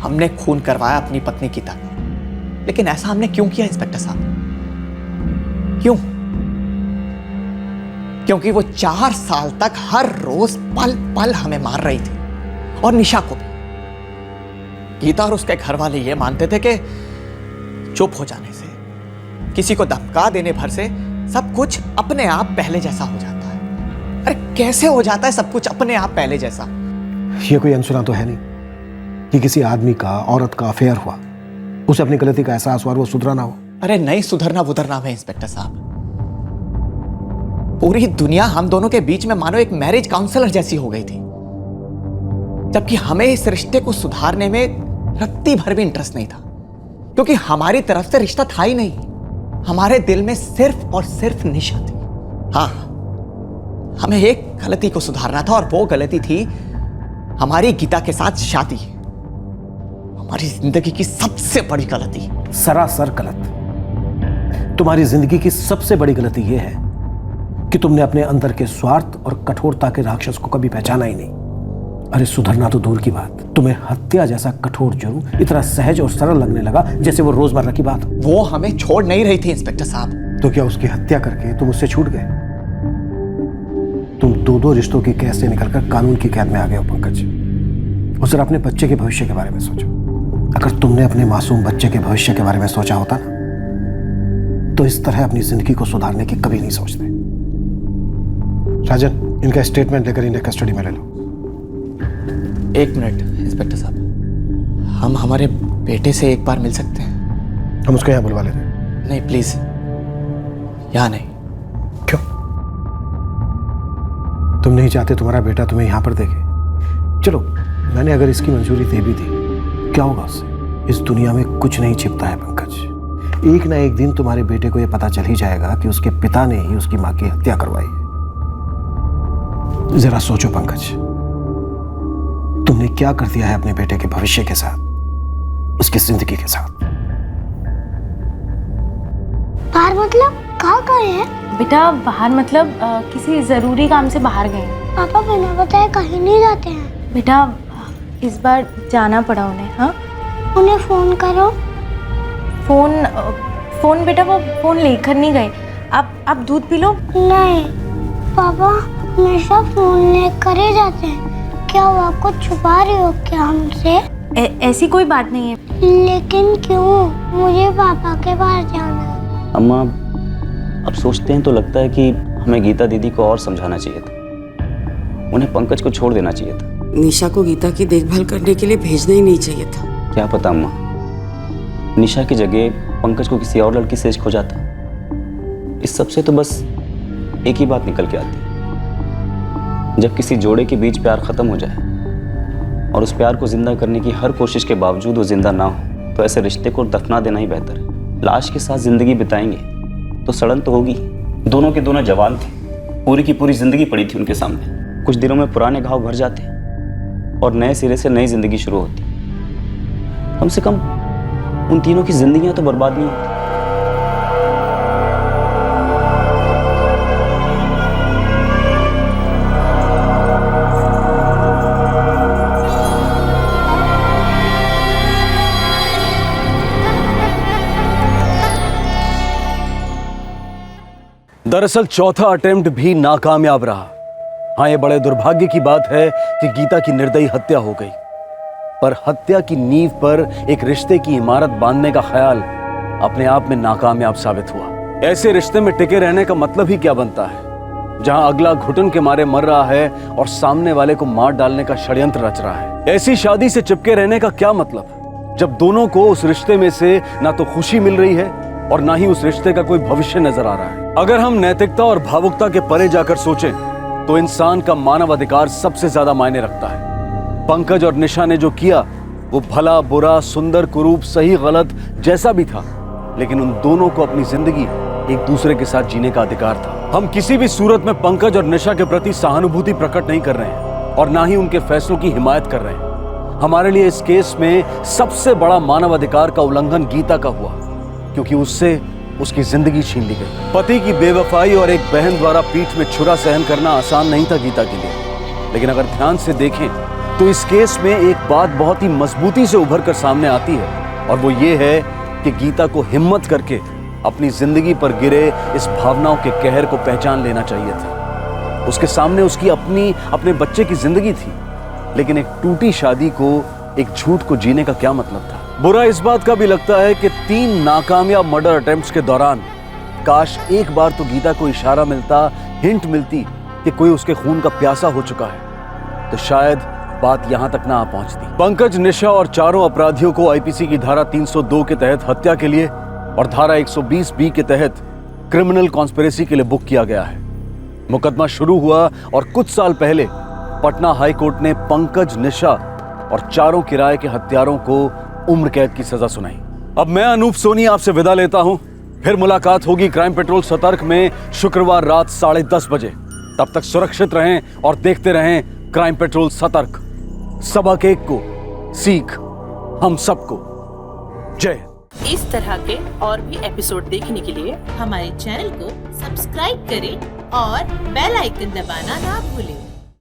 हमने खून करवाया अपनी पत्नी गीता को। लेकिन ऐसा हमने क्यों किया इंस्पेक्टर साहब? क्यों? क्योंकि वो 4 साल तक हर रोज पल पल हमें मार रही थी, और निशा को भी। गीता और उसके घर वाले ये मानते थे कि चुप हो जाने से, किसी को धमका देने भर से सब कुछ अपने आप पहले जैसा हो जाता है। अरे कैसे हो जाता है सब कुछ अपने आप पहले जैसा? ये कोई अनसुना तो है नहीं कि किसी आदमी का औरत का अफेयर हुआ, उसे अपनी गलती का एहसास हुआ और वो सुधरा ना हो। अरे नहीं सुधरना बुधरना है इंस्पेक्टर साहब। पूरी दुनिया हम दोनों के बीच में मानो एक मैरिज काउंसलर जैसी हो गई थी, जबकि हमें इस रिश्ते को सुधारने में रत्ती भर भी इंटरेस्ट नहीं था, क्योंकि हमारी तरफ से रिश्ता था ही नहीं। हमारे दिल में सिर्फ और सिर्फ निशा थी। हाँ, हमें एक गलती को सुधारना था, और वो गलती थी हमारी गीता के साथ शादी। हमारी जिंदगी की सबसे बड़ी गलती। सरासर गलत। तुम्हारी जिंदगी की सबसे बड़ी गलती यह है कि तुमने अपने अंदर के स्वार्थ और कठोरता के राक्षस को कभी पहचाना ही नहीं। अरे सुधरना तो दूर की बात, तुम्हें हत्या जैसा कठोर जुर्म इतना सहज और सरल लगने लगा जैसे वो रोजमर्रा की बात। वो हमें छोड़ नहीं रही थी इंस्पेक्टर साहब। तो क्या उसकी हत्या करके तुम उससे छूट गए? तुम 2 रिश्तों की कैद से निकलकर कानून की कैद में आ गए हो पंकज। और जरा अपने बच्चे के भविष्य के बारे में सोचो। अगर तुमने अपने मासूम बच्चे के भविष्य के बारे में सोचा होता ना, तो इस तरह अपनी जिंदगी को सुधारने की कभी नहीं सोचते। राजन, इनका स्टेटमेंट लेकर इन्हें कस्टडी में ले लो। 1 मिनट इंस्पेक्टर साहब, हम हमारे बेटे से एक बार मिल सकते हैं? हम उसको यहाँ बुलवा लेते हैं। नहीं प्लीज, यहाँ नहीं। क्यों? तुम नहीं चाहते तुम्हारा बेटा तुम्हें यहाँ पर देखे? चलो, मैंने अगर इसकी मंजूरी दे भी दी, क्या होगा उससे? इस दुनिया में कुछ नहीं छिपता है पंकज। एक ना एक दिन तुम्हारे बेटे को यह पता चल ही जाएगा कि उसके पिता ने ही उसकी मां की हत्या करवाई है। जरा सोचो पंकज, तुमने क्या कर दिया है अपने बेटे के भविष्य के साथ, उसकी जिंदगी के साथ। बाहर मतलब कहाँ गए हैं? बेटा बाहर मतलब किसी ज़रूरी काम से बाहर गए। पापा बिना बताए कहीं नहीं जाते हैं। बेटा इस बार जाना पड़ा उन्हें। हाँ, उन्हें फोन करो। फोन बेटा वो फोन लेकर नहीं गए। आप दूध पी लो। नहीं, पापा हमेशा फोन लेकर ही जाते हैं। क्या वो आपको छुपा रही हो क्या हमसे? ऐसी कोई बात नहीं है। लेकिन क्यों? मुझे पापा के पास जाना है। अम्मा, अब सोचते हैं तो लगता है कि हमें गीता दीदी को और समझाना चाहिए था। उन्हें पंकज को छोड़ देना चाहिए था। निशा को गीता की देखभाल करने के लिए भेजना ही नहीं चाहिए था। क्या पता अम्मा, निशा की जगह पंकज को किसी और लड़की से इश्क हो जाता। इस सब से तो बस एक ही बात निकल के आती है, जब किसी जोड़े के बीच प्यार खत्म हो जाए और उस प्यार को जिंदा करने की हर कोशिश के बावजूद वो जिंदा ना हो, तो ऐसे रिश्ते को दफना देना ही बेहतर है। लाश के साथ जिंदगी बिताएंगे तो सड़न तो होगी। दोनों के दोनों जवान थे, पूरी की पूरी जिंदगी पड़ी थी उनके सामने। कुछ दिनों में पुराने घाव भर जाते और नए सिरे से नई जिंदगी शुरू होती। कम से कम उन तीनों की जिंदगियां तो बर्बाद नहीं होती। दरअसल चौथा अटेम्प्ट भी नाकामयाब रहा। हाँ, ये बड़े दुर्भाग्य की बात है कि गीता की निर्दयी हत्या हो गई, पर हत्या की नींव पर एक रिश्ते की इमारत बांधने का ख्याल अपने आप में नाकामयाब साबित हुआ। ऐसे रिश्ते में टिके रहने का मतलब ही क्या बनता है, जहां अगला घुटन के मारे मर रहा है और सामने वाले को मार डालने का षड्यंत्र रच रहा है। ऐसी शादी से चिपके रहने का क्या मतलब, जब दोनों को उस रिश्ते में से ना तो खुशी मिल रही है और ना ही उस रिश्ते का कोई भविष्य नजर आ रहा है। अगर हम नैतिकता और भावुकता के परे जाकर सोचें तो इंसान का मानव अधिकार सबसे ज्यादा मायने रखता है। पंकज और निशा ने जो किया वो भला बुरा, सुंदर कुरूप, सही गलत जैसा भी था, लेकिन उन दोनों को अपनी जिंदगी एक दूसरे के साथ जीने का अधिकार था। हम किसी भी सूरत में पंकज और निशा के प्रति सहानुभूति प्रकट नहीं कर रहे हैं और ना ही उनके फैसलों की हिमायत कर रहे हैं। हमारे लिए इस केस में सबसे बड़ा मानव अधिकार का उल्लंघन गीता का हुआ, क्योंकि उससे उसकी जिंदगी छीन ली गई। पति की बेवफाई और एक बहन द्वारा पीठ में छुरा सहन करना आसान नहीं था गीता के लिए, लेकिन अगर ध्यान से देखें तो इस केस में एक बात बहुत ही मजबूती से उभर कर सामने आती है, और वो ये है कि गीता को हिम्मत करके अपनी जिंदगी पर गिरे इस भावनाओं के कहर को पहचान लेना चाहिए था। उसके सामने उसकी अपने बच्चे की जिंदगी थी, लेकिन एक टूटी शादी को, एक झूठ को जीने का क्या मतलब था। बुरा इस बात का भी लगता है कि 3 नाकामयाब मर्डर अटेम्प्ट्स के दौरान काश एक बार तो गीता को इशारा मिलता, हिंट मिलती कि कोई उसके खून का प्यासा हो चुका है, तो शायद बात यहां तक ना आ पहुंचती। पंकज, निशा और चारों अपराधियों को आईपीसी की धारा 302 के तहत हत्या के लिए और धारा 120B के तहत क्रिमिनल कॉन्स्पिरेसी के लिए बुक किया गया है। मुकदमा शुरू हुआ और कुछ साल पहले पटना हाई कोर्ट ने पंकज, निशा और चारों किराए के हत्यारों को उम्र कैद की सजा सुनाई। अब मैं अनूप सोनी आपसे विदा लेता हूं। फिर मुलाकात होगी क्राइम पेट्रोल सतर्क में शुक्रवार रात 10:30 बजे। तब तक सुरक्षित रहें और देखते रहें क्राइम पेट्रोल सतर्क। सबक एक को सीख हम सबको। जय। इस तरह के और भी एपिसोड देखने के लिए हमारे चैनल को सब्सक्राइब करें और बेल आइकन दबाना ना भूलें।